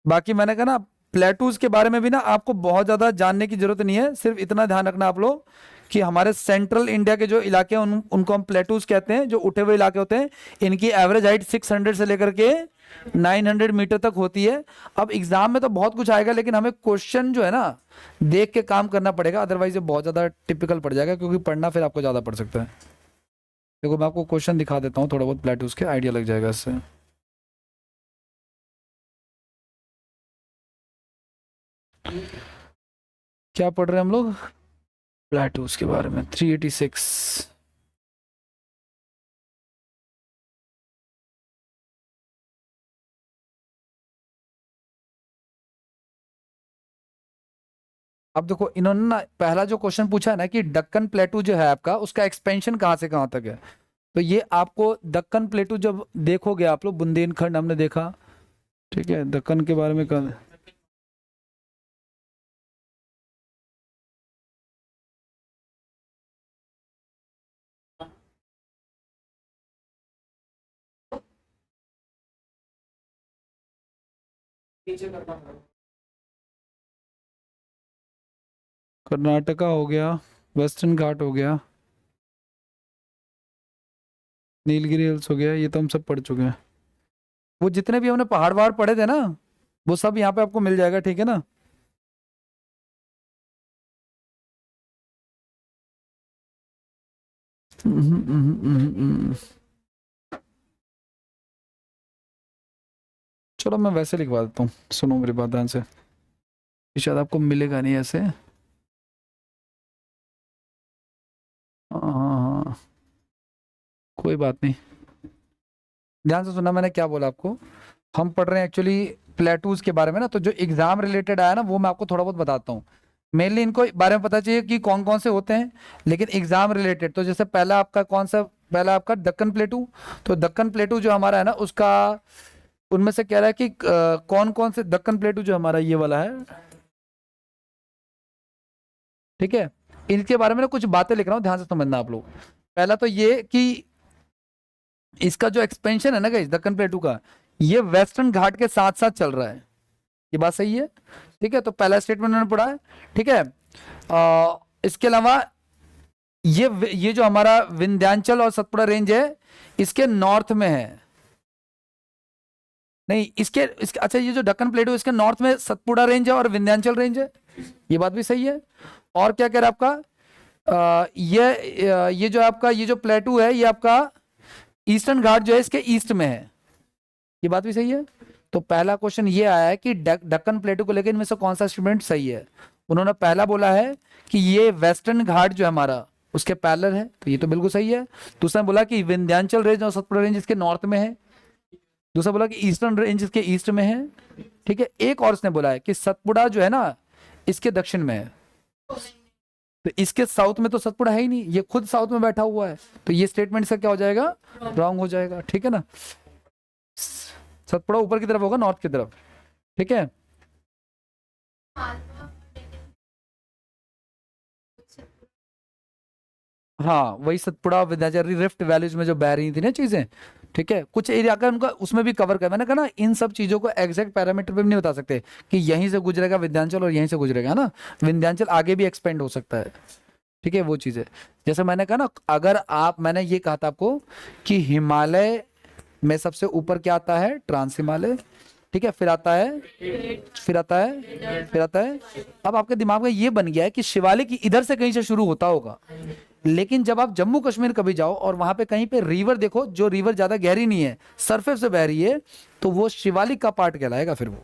बाकी मैंने कहा ना, प्लेटूज के बारे में भी ना आपको बहुत ज्यादा जानने की जरूरत नहीं है, सिर्फ इतना ध्यान रखना आप लोग कि हमारे सेंट्रल इंडिया के जो इलाके हैं उनको हम प्लेटूज कहते हैं, जो उठे हुए इलाके होते हैं। इनकी एवरेज हाइट 600 से लेकर के 900 मीटर तक होती है। अब एग्जाम में तो बहुत कुछ आएगा, लेकिन हमें क्वेश्चन जो है ना देख के काम करना पड़ेगा, अदरवाइज ये बहुत ज्यादा टिपिकल पड़ जाएगा, क्योंकि पढ़ना फिर आपको ज्यादा पड़ सकता है। देखो मैं आपको क्वेश्चन दिखा देता हूँ, थोड़ा बहुत प्लेटूज के आइडिया लग जाएगा इससे। क्या पढ़ रहे हैं हम लोग, प्लेटूज के बारे में, 386। अब देखो इन्होंने ना पहला जो क्वेश्चन पूछा है ना कि दक्कन प्लेटू जो है आपका, उसका एक्सपेंशन कहाँ से कहाँ तक है। तो ये आपको दक्कन प्लेटू जब देखोगे आप लोग, बुंदेलखंड हमने देखा, ठीक है, दक्कन के बारे में कर, कर्नाटका हो गया, वेस्टर्न घाट हो गया, नीलगिरी हिल्स हो गया, ये तो हम सब पढ़ चुके हैं। वो जितने भी हमने पहाड़ वहाड़ पढ़े थे ना, वो सब यहाँ पे आपको मिल जाएगा, ठीक है ना। चलो मैं वैसे लिखवा देता हूँ, सुनो मेरी बात ध्यान से, ये शायद आपको मिलेगा नहीं ऐसे। हाँ हाँ हाँ, कोई बात नहीं, ध्यान से सुनना मैंने क्या बोला आपको। हम पढ़ रहे हैं एक्चुअली प्लेटूज के बारे में ना, तो जो एग्जाम रिलेटेड आया ना वो मैं आपको थोड़ा बहुत बताता हूँ। मेनली इनको बारे में पता चाहिए कि कौन कौन से होते हैं, लेकिन एग्जाम रिलेटेड तो जैसे पहला आपका कौन सा, पहला आपका दक्कन प्लेटू। तो दक्कन प्लेटू जो हमारा है ना उसका, उनमें से कह रहा है कि कौन कौन से दक्कन प्लेटू जो हमारा ये वाला है, ठीक है, इनके बारे में ना कुछ बातें लिख रहा हूँ, ध्यान से समझना आप लोग। पहला तो ये कि इसका जो एक्सपेंशन है ना गाइस दक्कन प्लेटू का, ये वेस्टर्न घाट के साथ साथ चल रहा है, ये बात सही है, ठीक है। तो पहला स्टेटमेंट मैंने पढ़ा है, ठीक है। इसके अलावा ये जो हमारा विंध्याचल और सतपुड़ा रेंज है इसके नॉर्थ में है, नहीं इसके अच्छा ये जो दक्कन प्लेटू इसके नॉर्थ में सतपुड़ा रेंज है और विंध्याचल रेंज है, ये बात भी सही है। और क्या कह रहा है आपका ये जो आपका ये जो प्लेटू है ये आपका ईस्टर्न घाट जो है इसके ईस्ट में है, ये बात भी सही है। तो पहला क्वेश्चन ये आया है कि दक्कन प्लेटू को लेकर इनमें से कौन सा स्टेटमेंट सही है। उन्होंने पहला बोला है कि ये वेस्टर्न घाट जो है हमारा उसके पैरेलल है, तो ये तो बिल्कुल सही है। दूसरा बोला कि विंध्याचल रेंज और सतपुड़ा रेंज इसके नॉर्थ में है। दूसरा बोला कि ईस्टर्न रेंज इसके ईस्ट में है। ठीक है, एक और उसने बोला है कि सतपुड़ा जो है ना इसके दक्षिण में है, तो इसके साउथ में तो सतपुड़ा है ही नहीं, ये खुद साउथ में बैठा हुआ है, तो ये स्टेटमेंट इसका क्या हो जाएगा, रॉन्ग हो जाएगा। ठीक है ना, सतपुड़ा ऊपर की तरफ होगा, नॉर्थ की तरफ। ठीक है, हाँ वही सतपुड़ा विंध्याचल रिफ्ट वैलीज में जो बह रही थी ना चीजें। ठीक है, कुछ एरिया का उनका उसमें भी कवर कर, मैंने कहा ना इन सब चीजों को एग्जैक्ट पैरामीटर पे भी नहीं बता सकते कि यहीं से गुजरेगा विंध्याचल और यहीं से गुजरेगा, है ना, विंध्याचल आगे भी एक्सपेंड हो सकता है। ठीक है, वो चीजें जैसे मैंने कहा ना, अगर आप मैंने ये कहा था आपको कि हिमालय में सबसे ऊपर क्या आता है, ट्रांस हिमालय। ठीक है, फिर आता है फिर आता है फिर आता है। अब आपके दिमाग में ये बन गया है कि शिवालिक इधर से कहीं से शुरू होता होगा, लेकिन जब आप जम्मू कश्मीर कभी जाओ और वहां पे कहीं पे रिवर देखो, जो रिवर ज्यादा गहरी नहीं है, सरफेस से बह रही है, तो वो शिवालिक का पार्ट कहलाएगा फिर वो।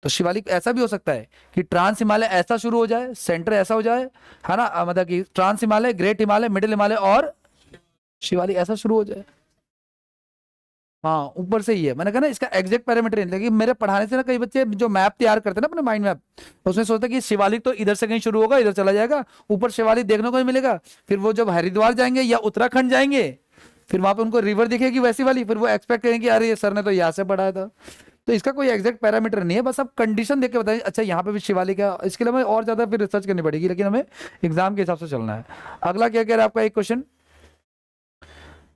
तो शिवालिक ऐसा भी हो सकता है कि ट्रांस हिमालय ऐसा शुरू हो जाए, सेंटर ऐसा हो जाए, है ना, मतलब कि trans Himalaya, great Himalaya, middle Himalaya और शिवालिक ऐसा शुरू हो जाए। हाँ ऊपर से ही है, मैंने कहा ना इसका एग्जैक्ट पैरामीटर नहीं, लेकिन मेरे पढ़ाने से ना कई बच्चे जो मैप तैयार करते हैं ना अपने माइंड मैप, उसमें सोचते हैं कि शिवालिक तो इधर से कहीं शुरू होगा, इधर चला जाएगा, ऊपर शिवालिक देखने को ही मिलेगा। फिर वो जब हरिद्वार जाएंगे या उत्तराखंड जाएंगे, फिर वहां पे उनको रिवर दिखेगी वैसी वाली, फिर वो एक्सपेक्ट करेंगे अरे ये सर ने तो यहाँ से पढ़ाया था। तो इसका कोई एग्जैक्ट पैरामीटर नहीं है, बस आप कंडीशन देख के बताइए अच्छा यहाँ पे भी शिवालिक है, इसके लिए हमें और ज्यादा फिर रिसर्च करनी पड़ेगी, लेकिन हमें एग्जाम के हिसाब से चलना है। अगला क्या कह रहा है आपका एक क्वेश्चन,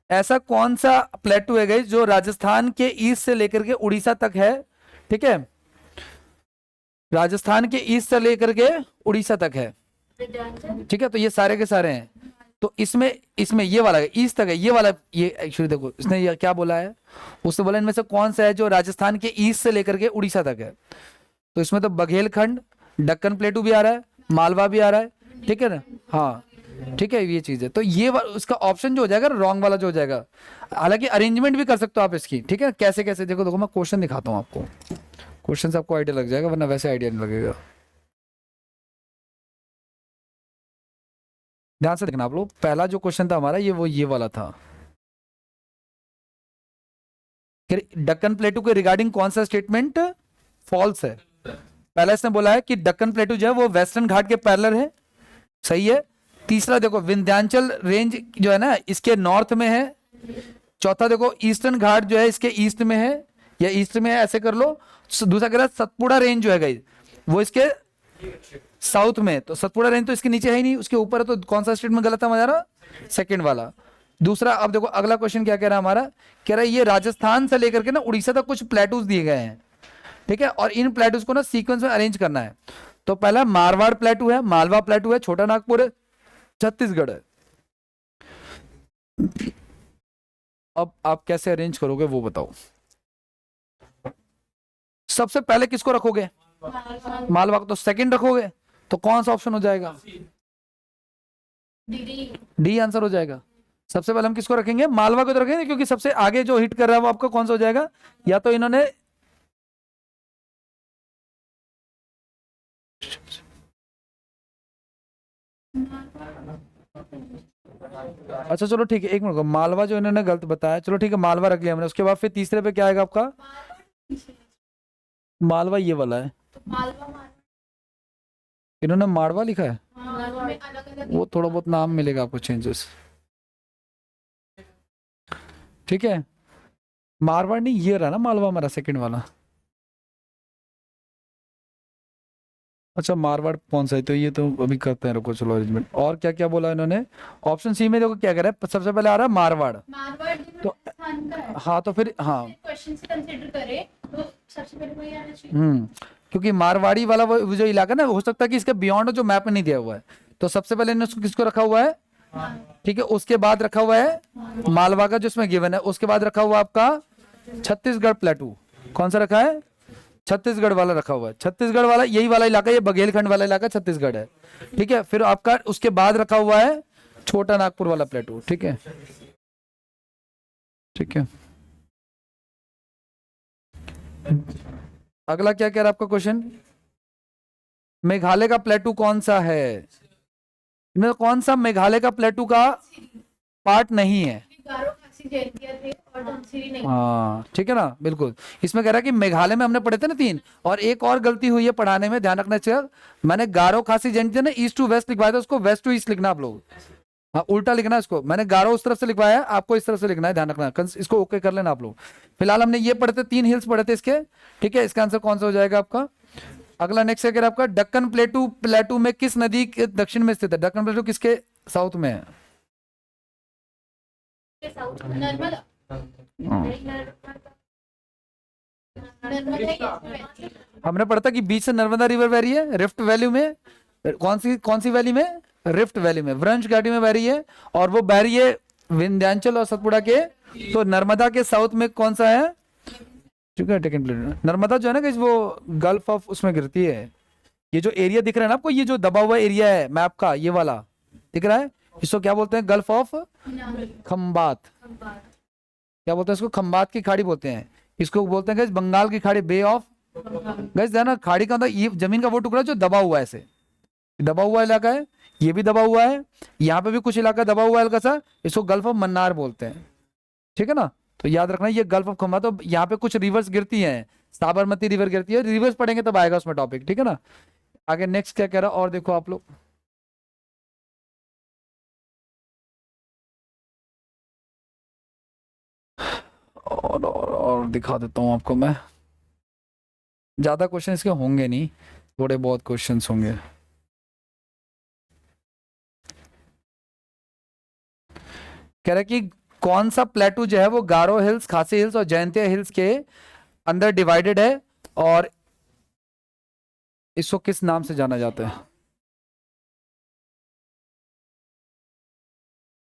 ऐसा कौन सा प्लेटू है गाइस जो राजस्थान के ईस्ट से लेकर के उड़ीसा तक है। ठीक है, राजस्थान के ईस्ट से लेकर के उड़ीसा तक है। ठीक है, तो ये सारे के सारे हैं, तो इसमें इसमें ये वाला ईस्ट तक है, ये वाला, ये एक्चुअली देखो इसने ये क्या बोला है, उसने बोला इनमें से कौन सा है जो राजस्थान के ईस्ट से लेकर के उड़ीसा तक है। तो इसमें तो बघेलखंड, दक्कन प्लेटू भी आ रहा है, मालवा भी आ रहा है। ठीक है ना, हाँ ठीक है, ये चीज है। तो ये उसका ऑप्शन जो हो जाएगा रॉन्ग वाला जो हो जाएगा, हालांकि अरेंजमेंट भी कर सकते हो आप इसकी। ठीक है, कैसे कैसे देखो देखो मैं क्वेश्चन दिखाता हूँ आपको, क्वेश्चन से आपको आइडिया लग जाएगा, वरना वैसे आइडिया नहीं लगेगा। ध्यान से देखना आप लोग, पहला जो क्वेश्चन था हमारा ये वाला था, दक्कन प्लेटू के रिगार्डिंग कौन सा स्टेटमेंट फॉल्स है। पहला इसने बोला है कि दक्कन प्लेटू जो है वो वेस्टर्न घाट के पैरेलल है, सही है। तीसरा देखो विंध्याचल रेंज जो है ना इसके नॉर्थ में है। चौथा देखो ईस्टर्न घाट जो है इसके ईस्ट में है या ईस्ट में है, ऐसे कर लो। दूसरा कह रहा सतपुड़ा रेंज जो है गाइस वो इसके साउथ में, तो सतपुड़ा रेंज तो इसके नीचे है ही नहीं, उसके ऊपर है, तो कौन सा स्टेटमेंट गलत है हमारा, सेकंड वाला। दूसरा, अब देखो अगला क्वेश्चन क्या कह रहा है हमारा, कह रहा है ये राजस्थान से लेकर के ना उड़ीसा तक कुछ प्लेटूज दिए गए हैं। ठीक है, और इन प्लेटूज को ना सीक्वेंस में अरेंज करना है। तो पहला मारवाड़ प्लेटू है, मालवा प्लेटू है, छोटा नागपुर है, छत्तीसगढ़ है। अब आप कैसे अरेंज करोगे वो बताओ। सबसे पहले किसको रखोगे, मालवा को, तो सेकंड रखोगे, तो कौन सा ऑप्शन हो जाएगा, डी आंसर हो जाएगा। सबसे पहले हम किसको रखेंगे, मालवा को तो रखेंगे, क्योंकि सबसे आगे जो हिट कर रहा है वो आपका कौन सा हो जाएगा, या तो इन्होंने अच्छा चलो ठीक है, एक मिनट, मालवा जो इन्होंने गलत बताया, चलो ठीक है मालवा रख लिया हमने। उसके बाद फिर तीसरे पे क्या आएगा आपका, मालवा ये वाला है, इन्होंने मारवा लिखा है, वो थोड़ा बहुत नाम मिलेगा आपको चेंजेस। ठीक है, मारवाड़ नहीं, ये रहा ना मालवा हमारा सेकंड वाला। अच्छा मारवाड़ कौन सा है, तो ये तो अभी करते हैं, रुको चलो अरेंजमेंट। और क्या क्या बोला इन्होंने, ऑप्शन सी में देखो क्या कह रहा है, सबसे पहले आ रहा है मारवाड़, तो हाँ तो फिर हाँ क्वेश्चन से कंसीडर करें तो सबसे पहले वही आना चाहिए। क्योंकि मारवाड़ी वाला वो जो इलाका ना, हो सकता है कि इसके बियॉन्ड जो मैप में नहीं दिया हुआ है, तो सबसे पहले इन्होंने किसको रखा हुआ है, ठीक है, उसके बाद रखा हुआ है मालवा का जो इसमें गिवन है, उसके बाद रखा हुआ आपका छत्तीसगढ़ प्लेटू। कौन सा रखा है, छत्तीसगढ़ वाला रखा हुआ है, छत्तीसगढ़ वाला यही वाला इलाका, ये बघेलखंड वाला इलाका छत्तीसगढ़ है, ठीक है। फिर आपका उसके बाद रखा हुआ है छोटा नागपुर वाला प्लेटू, ठीक है, ठीक है। अगला क्या कह रहा है आपका क्वेश्चन, मेघालय का प्लेटू कौन सा है, इनमें कौन सा मेघालय का प्लेटू का पार्ट नहीं है। गारो खासी जयंतिया थे और धनसिरी नहीं। हाँ ठीक है ना, बिल्कुल। इसमें कह रहा है कि मेघालय में हमने पढ़े थे ना 3, और एक और गलती हुई है पढ़ाने में, ध्यान रखना चाहिए। मैंने गारो खासी जयंतिया ना ईस्ट टू वेस्ट लिखवाया था, उसको वेस्ट टू ईस्ट लिखना आप लोग, हाँ उल्टा लिखना है इसको। मैंने गारो उस तरफ से लिखवाया है, आपको इस तरफ से लिखना है, ध्यान रखना, इसको ओके कर लेना आप लोग। फिलहाल हमने ये पढ़े थे, 3 हिल्स पढ़े थे इसके, ठीक है। इसका आंसर कौन सा हो जाएगा आपका। अगला नेक्स्ट है आपका दक्कन प्लेटू, प्लेटू में किस नदी के दक्षिण में स्थित है, दक्कन प्लेटू किसके साउथ में है। नर्मदा। हमने पढ़ा था कि बीच से नर्मदा रिवर बह रही है रिफ्ट वैली में, कौन सी वैली में, रिफ्ट वैली में, वृंश घाटी में बह रही है, और वो बह रही है विंध्याचल और सतपुड़ा के, तो नर्मदा के साउथ में कौन सा है, ठीक है। टेकन प्लेट नर्मदा जो है ना कि वो गल्फ ऑफ उसमें गिरती है। ये जो एरिया दिख रहा है ना आपको, ये जो दबा हुआ एरिया है मैप का, ये वाला दिख रहा है, इसको क्या बोलते हैं, गल्फ ऑफ खंबात, क्या बोलते हैं इसको, खंबात की खाड़ी बोलते हैं। इसको बोलते हैं बंगाल की खाड़ी, बे ऑफ, गैस ना खाड़ी का अंदर ये जमीन का वो टुकड़ा जो दबा हुआ है, ऐसे दबा हुआ इलाका है, ये भी दबा हुआ है, यहाँ पे भी कुछ इलाका दबा हुआ है हल्का सा, इसको गल्फ ऑफ मन्नार बोलते हैं, ठीक है ना। तो याद रखना ये गल्फ ऑफ खंबात, तो यहाँ पे कुछ रिवर्स गिरती हैं, साबरमती रिवर गिरती है, रिवर्स पढ़ेंगे तब आएगा उसमें टॉपिक, ठीक है ना। आगे नेक्स्ट क्या कह रहा है, और देखो आप लोग, और दिखा देता हूँ आपको मैं, ज्यादा क्वेश्चन इसके होंगे नहीं, थोड़े बहुत क्वेश्चंस होंगे। कह रहा है कि कौन सा प्लेटू जो है वो गारो हिल्स, खासी हिल्स और जयंतिया हिल्स के अंदर डिवाइडेड है, और इसको किस नाम से जाना जाता है।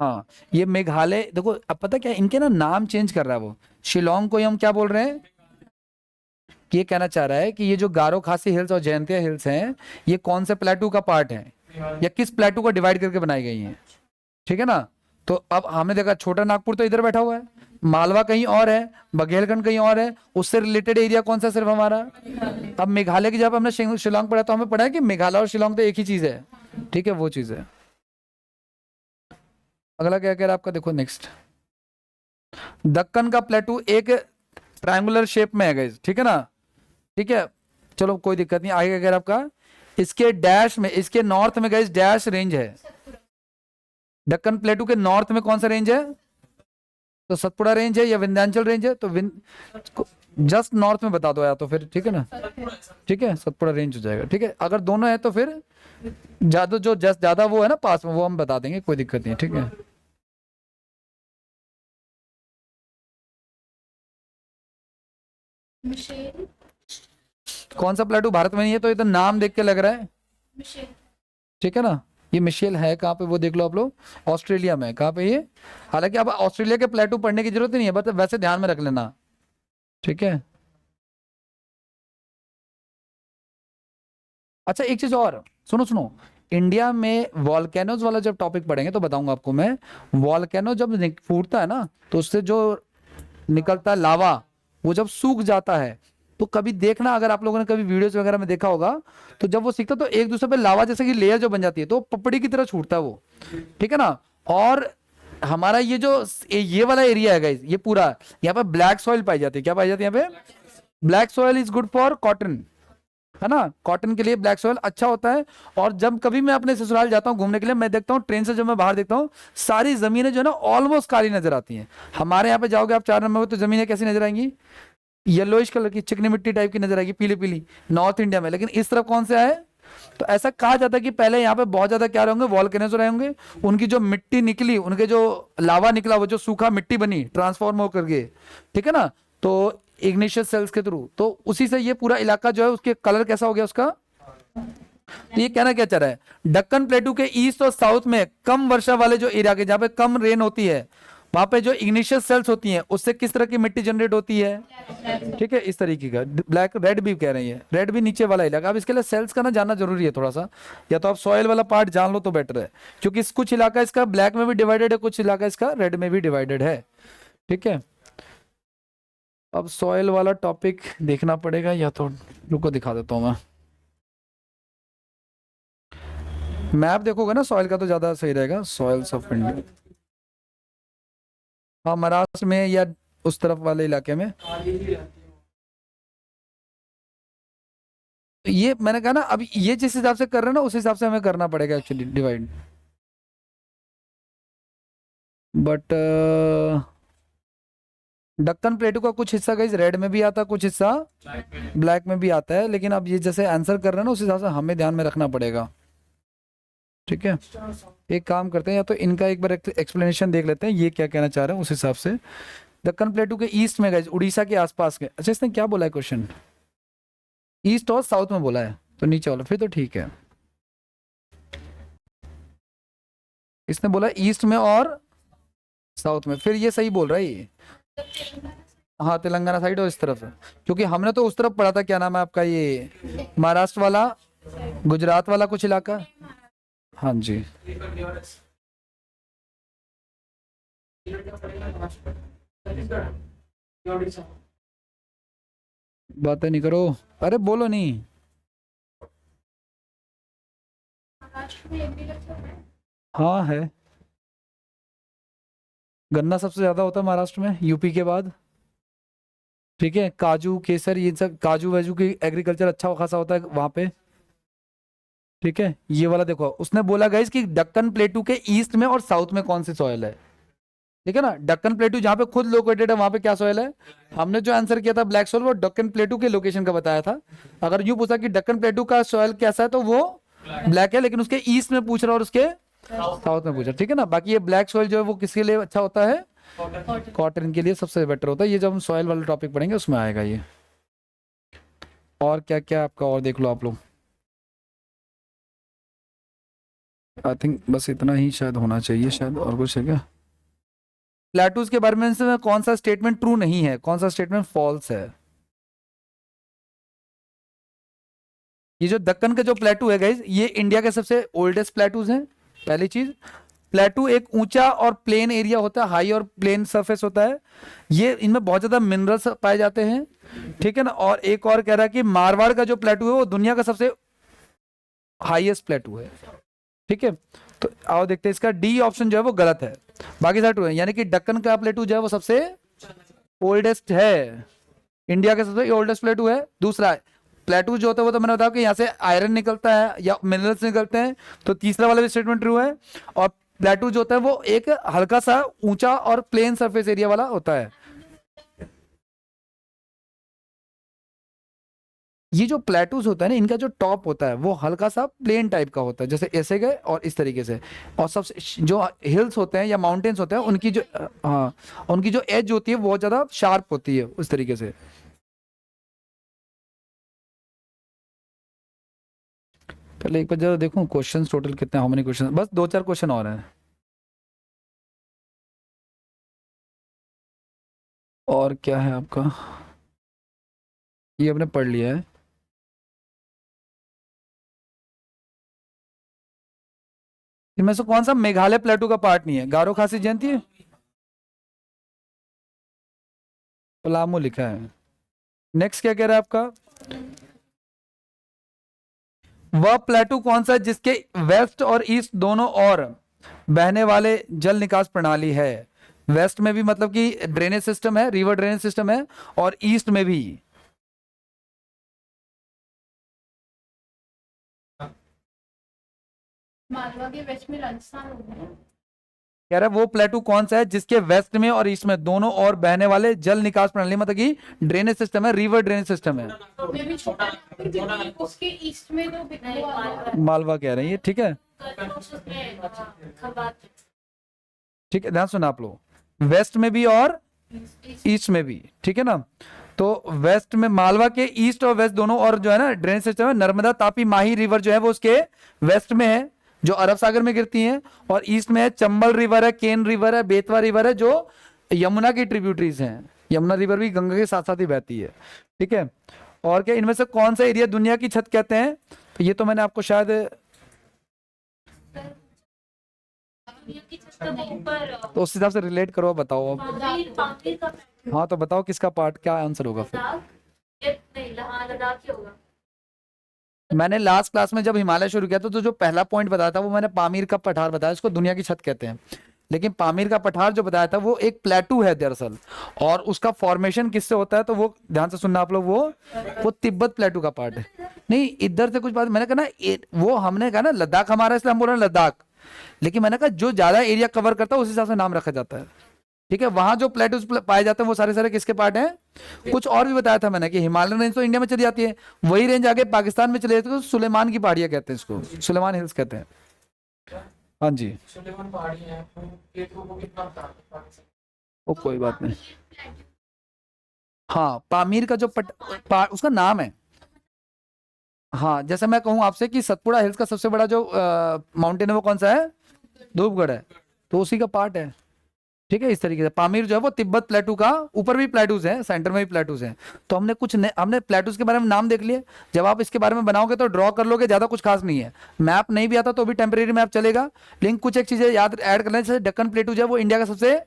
हाँ ये मेघालय, देखो अब पता क्या इनके ना नाम चेंज कर रहा है वो, शिलोंग को ही हम क्या बोल रहे हैं, कि ये कहना चाह रहा है कि ये जो गारो खासी हिल्स और जयंतिया हिल्स हैं, ये कौन से प्लेटू का पार्ट है, या किस प्लेटू को डिवाइड करके बनाई गई हैं, ठीक है ना। तो अब हमने देखा छोटा नागपुर तो इधर बैठा हुआ है, मालवा कहीं और है, बघेलखंड कहीं और है, उससे रिलेटेड एरिया कौन सा सिर्फ हमारा। अब मेघालय की जब हमने शिलोंग पढ़ा तो हमें पढ़ा है कि मेघालय और शिलोंग तो एक ही चीज है, ठीक है, वो चीज है। अगला क्या कह रहा है आपका, देखो नेक्स्ट, दक्कन का प्लेटू एक ट्रायंगुलर शेप में है गाइस, ठीक है ना, ठीक है, चलो कोई दिक्कत नहीं। आगे क्या कह रहा है आपका, इसके डैश में, इसके नॉर्थ में गाइस डैश रेंज है, दक्कन प्लेटू के नॉर्थ में कौन सा रेंज है, तो सतपुड़ा रेंज है या विंध्याचल रेंज है, तो जस्ट नॉर्थ में बता दो या तो फिर, ठीक है ना, ठीक है, सतपुड़ा रेंज हो जाएगा, ठीक है। अगर दोनों है तो फिर ज्यादा जो जस्ट ज्यादा वो है ना पास में, वो हम बता देंगे, कोई दिक्कत नहीं है, ठीक है। मिशेल। कौन सा प्लेटू भारत में नहीं है, तो ये तो नाम देख के लग रहा है, मिशेल। ठीक है ना। ये मिशेल है कहाँ पे, वो देख लो आप लोग, ऑस्ट्रेलिया में, कहाँ पे ये, हालांकि अब ऑस्ट्रेलिया के प्लेटू पढ़ने की जरूरत नहीं है, बस वैसे ध्यान में रख लेना, ठीक है। अच्छा एक चीज और सुनो सुनो, इंडिया में वॉल्केनोज वाला जब टॉपिक पढ़ेंगे तो बताऊंगा आपको मैं, वॉल्केनो जब फूटता है ना, तो उससे जो निकलता है लावा, वो जब सूख जाता है, तो कभी देखना, अगर आप लोगों ने कभी वीडियोस वगैरह में देखा होगा, तो जब वो सीखता तो एक दूसरे पे लावा जैसे कि लेयर जो बन जाती है, तो पपड़ी की तरह छूटता है वो, ठीक है ना। और हमारा ये जो ये वाला एरिया है गाइस, ये पूरा यहाँ पे ब्लैक सॉइल पाई जाती है, क्या पाई जाती है यहाँ पे, black soil is good for cotton, है ना, कॉटन के लिए ब्लैक सॉइल अच्छा होता है। और जब कभी मैं अपने ससुराल जाता हूँ घूमने के लिए, मैं देखता हूँ ट्रेन से जब मैं बाहर देखता हूँ, सारी जमीनें जो है ना ऑलमोस्ट काली नजर आती हैं। हमारे यहाँ पे जाओगे आप 4 नंबर में, तो जमीनें कैसी नजर आएंगी, येलोइश कलर की, चिकनी मिट्टी टाइप की नजर आएगी, पीली पीली, नॉर्थ इंडिया में। लेकिन इस तरफ कौन से आए, तो ऐसा कहा जाता है कि पहले यहाँ पे बहुत ज्यादा क्या रहेंगे, वॉल्केनोज रहे होंगे, उनकी जो मिट्टी निकली, उनके जो लावा निकला, वो जो सूखा मिट्टी बनी ट्रांसफॉर्म होकर के, ठीक है ना, तो इग्निशियस सेल्स के थ्रू, तो उसी से ये पूरा इलाका जो है उसके कलर कैसा हो गया उसका, तो ये कहना क्या चाह रहा है, दक्कन प्लेटू के ईस्ट और साउथ में कम वर्षा वाले जो एरिया के जहाँ पे कम रेन होती है वहां पे जो इग्निशियस सेल्स होती हैं उससे किस तरह की मिट्टी जनरेट होती है, ठीक है, इस तरीके का। ब्लैक रेड भी कह रही है, रेड भी नीचे वाला इलाका। अब इसके लिए सेल्स का ना जानना जरूरी है थोड़ा सा, या तो आप सॉइल वाला पार्ट जान लो तो बेटर है, क्योंकि कुछ इलाका इसका ब्लैक में भी डिवाइडेड है, कुछ इलाका इसका रेड में भी डिवाइडेड है, ठीक है। अब सॉइल वाला टॉपिक देखना पड़ेगा, या तो रुको दिखा देता हूँ मैं। मैप देखोगे ना सॉइल का तो ज्यादा सही रहेगा, सॉइल्स ऑफ इंडिया। हाँ, महाराष्ट्र में या उस तरफ वाले इलाके में। ये मैंने कहा ना, अब ये जिस हिसाब से कर रहे हैं ना उस हिसाब से हमें करना पड़ेगा एक्चुअली डिवाइड। बट दक्कन प्लेटू का कुछ हिस्सा गाइस रेड में भी आता है, कुछ हिस्सा ब्लैक में भी आता है, लेकिन अब ये जैसे आंसर कर रहे हैं ना उस हिसाब से हमें ध्यान में रखना पड़ेगा, ठीक है। एक काम करते हैं, या तो इनका एक बार एक्सप्लेनेशन देख लेते हैं ये क्या कहना चाह रहे हैं उस हिसाब से। दक्कन प्लेटू के ईस्ट में गाइस उड़ीसा के आसपास के, अच्छा इसने क्या बोला है क्वेश्चन, ईस्ट और साउथ में बोला है, तो नीचे वाला फिर तो ठीक है। इसने बोला ईस्ट में और साउथ में, फिर ये सही बोल रहा है ये। हाँ, तेलंगाना साइड और इस तरफ है, क्योंकि हमने तो उस तरफ पढ़ा था, क्या नाम है आपका, ये महाराष्ट्र वाला, गुजरात वाला कुछ इलाका। हाँ जी, बातें नहीं करो, अरे बोलो नहीं। महाराष्ट्र में एग्रीकल्चर है। हाँ है, गन्ना सबसे ज्यादा होता है महाराष्ट्र में यूपी के बाद, ठीक है। काजू केसर ये सब, काजू वाजू की एग्रीकल्चर अच्छा खासा होता है वहां पे, ठीक है। ये वाला देखो, उसने बोला गाइस कि दक्कन प्लेटू के ईस्ट में और साउथ में कौन सी सॉइल है, ठीक है ना। दक्कन प्लेटू जहाँ पे खुद लोकेटेड है वहां पे क्या सॉइल है, हमने जो आंसर किया था ब्लैक सॉइल वो दक्कन प्लेटू के लोकेशन का बताया था। अगर यूं पूछा कि दक्कन प्लेटू का सॉइल कैसा है तो वो ब्लैक है, लेकिन उसके ईस्ट में पूछ रहा और उसके साउथ में पूछा, ठीक है ना। बाकी ये ब्लैक सॉइल जो है वो किसके लिए अच्छा होता है, कॉटन के लिए सबसे बेटर होता है। ये जब हम सॉइल वाला टॉपिक पढ़ेंगे उसमें आएगा ये। और क्या क्या आपका और देख लो आप लोग, आई थिंक बस इतना ही शायद होना चाहिए, शायद और कुछ है क्या। प्लेटूज के बारे में से कौन सा स्टेटमेंट ट्रू नहीं है, कौन सा स्टेटमेंट फॉल्स है। ये जो दक्कन का जो प्लेटू है गाइस, ये इंडिया के सबसे ओल्डेस्ट प्लेटूज हैं। पहली चीज, प्लेटू एक ऊंचा और प्लेन एरिया होता है, हाई और प्लेन सरफेस होता है। ये इनमें बहुत ज्यादा मिनरल्स पाए जाते हैं, ठीक है ना। और एक और कह रहा है कि मारवाड़ का जो प्लेटू है वो दुनिया का सबसे हाईएस्ट प्लेटू है, ठीक है। तो आओ देखते हैं, इसका डी ऑप्शन जो है वो गलत है, बाकी सारे ट्रू है। यानी कि दक्कन का प्लेटू जो है वो सबसे ओल्डेस्ट है, इंडिया का सबसे ओल्डेस्ट प्लेटू है। दूसरा प्लेटू जो होता है वो तो मैंने बताया कि यहाँ से आयरन निकलता है या मिनरल्स निकलते हैं, तो तीसरा वाला भी स्टेटमेंट ट्रू है। और प्लेटू जो होता है वो एक हल्का सा ऊंचा और प्लेन सरफेस एरिया वाला होता है। ये जो प्लेटूज होता है ना, इनका जो टॉप होता है वो हल्का सा प्लेन टाइप का होता है, जैसे ऐसे गए और इस तरीके से। और सबसे जो हिल्स होते हैं या माउंटेन्स होते हैं उनकी जो उनकी जो एज होती है वो बहुत ज्यादा शार्प होती है उस तरीके से। पहले एक बार जरा देखूं क्वेश्चन टोटल कितने, हाउ मेनी क्वेश्चन, बस 2-4 क्वेश्चन और हैं। और क्या है आपका, ये आपने पढ़ लिया है। इनमें से कौन सा मेघालय प्लेटू का पार्ट नहीं है, गारो खासी जयंती है, पलामू लिखा है। नेक्स्ट क्या कह रहा है आपका, वह प्लेटू कौन सा है जिसके वेस्ट और ईस्ट दोनों ओर बहने वाले जल निकास प्रणाली है। वेस्ट में भी मतलब कि ड्रेनेज सिस्टम है, रिवर ड्रेनेज सिस्टम है, और ईस्ट में भी। मालवा के वेस्ट में राजस्थान हो गया। कह रहा है वो प्लेटू कौन सा है जिसके वेस्ट में और ईस्ट में दोनों ओर बहने वाले जल निकास प्रणाली, मतलब कि ड्रेनेज सिस्टम है, रिवर ड्रेनेज सिस्टम है। में भी छोटा, उसके ईस्ट में तो मालवा कह रहे हैं ये, ठीक है। ठीक है, ध्यान सुना आप लोग, वेस्ट में भी और ईस्ट में भी, ठीक है ना। तो वेस्ट में मालवा के ईस्ट और वेस्ट दोनों, और जो है ना ड्रेनेज सिस्टम है, नर्मदा तापी माही रिवर जो है वो उसके वेस्ट में है जो अरब सागर में गिरती हैं, और ईस्ट में है चंबल रिवर है, केन रिवर है, बेतवा रिवर है जो यमुना की ट्रिब्यूटरीज हैं। यमुना रिवर भी गंगा के साथ साथ ही बहती है, ठीक है। और क्या, इनमें से कौन सा एरिया दुनिया की छत कहते हैं? तो ये तो मैंने आपको शायद, दुनिया की छत का ऊपर तो उस हिसाब से रिलेट करो, बताओ अब। पाकिर का हाँ तो बताओ किसका पार्ट, क्या आंसर होगा फिर? लद्दाख, नहीं लद्दाख ही होगा। मैंने लास्ट क्लास में जब हिमालय शुरू किया था तो जो पहला पॉइंट बताया था वो मैंने पामीर का पठार बताया, इसको दुनिया की छत कहते हैं। लेकिन पामीर का पठार जो बताया था वो एक प्लेटू है दरअसल, और उसका फॉर्मेशन किससे होता है, तो वो ध्यान से सुनना आप लोग, वो तिब्बत प्लेटू का पार्ट है। नहीं इधर से कुछ बात, मैंने कहा ना वो हमने कहा ना लद्दाख हमारा, इसलिए हम बोल रहे हैं लद्दाख, लेकिन मैंने कहा जो ज्यादा एरिया कवर करता है उस हिसाब से नाम रखा जाता है, ठीक है। वहां जो प्लेटूज पाए जाते हैं वो सारे सारे किसके पार्ट हैं? कुछ और भी बताया था मैंने कि हिमालयन रेंज तो इंडिया में चली जाती है, वही रेंज आगे पाकिस्तान में चली जाती है, तो सुलेमान की पहाड़ियां कहते हैं इसको, सुलेमान हिल्स कहते हैं। हाँ जी, सुलेमान पहाड़ी है, प्लेटो को कितना बता दो पाकिस्तान। वो कोई बात नहीं। हाँ पामीर का जो उसका नाम है। हाँ जैसे मैं कहूँ आपसे कि सतपुड़ा हिल्स का सबसे बड़ा जो माउंटेन है वो कौन सा है? धूपगढ़ है, तो उसी का पार्ट है, ठीक है। इस तरीके से पामीर जो है वो तिब्बत प्लेटू का, ऊपर भी प्लेटूज हैं, सेंटर में भी प्लेटूज हैं। तो हमने हमने प्लेटूज के बारे में नाम देख लिए। जब आप इसके बारे में बनाओगे तो ड्रॉ कर लोगे, ज्यादा कुछ खास नहीं है। मैप नहीं भी आता तो भी टेम्परेरी मैप चलेगा, लेकिन कुछ एक चीजें याद ऐड कर लें, जैसे डेक्कन प्लेटू जो है वो इंडिया का सबसे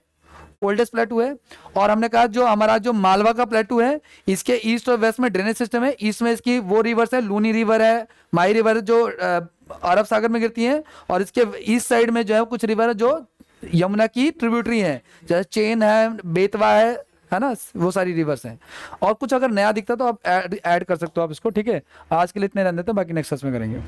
ओल्डेस्ट प्लेटू है। और हमने कहा जो हमारा जो मालवा का प्लेटू है, इसके ईस्ट और वेस्ट में ड्रेनेज सिस्टम है। ईस्ट में इसकी वो रिवर्स है, लूनी रिवर है, माई रिवर जो अरब सागर में गिरती है, और इसके ईस्ट साइड में जो है कुछ रिवर है जो यमुना की ट्रिब्यूटरी है, जैसे चेन है, बेतवा है ना, वो सारी रिवर्स हैं। और कुछ अगर नया दिखता तो आप ऐड कर सकते हो आप इसको, ठीक है। आज के लिए इतने रहने देते हैं, बाकी नेक्स्ट क्लास में करेंगे।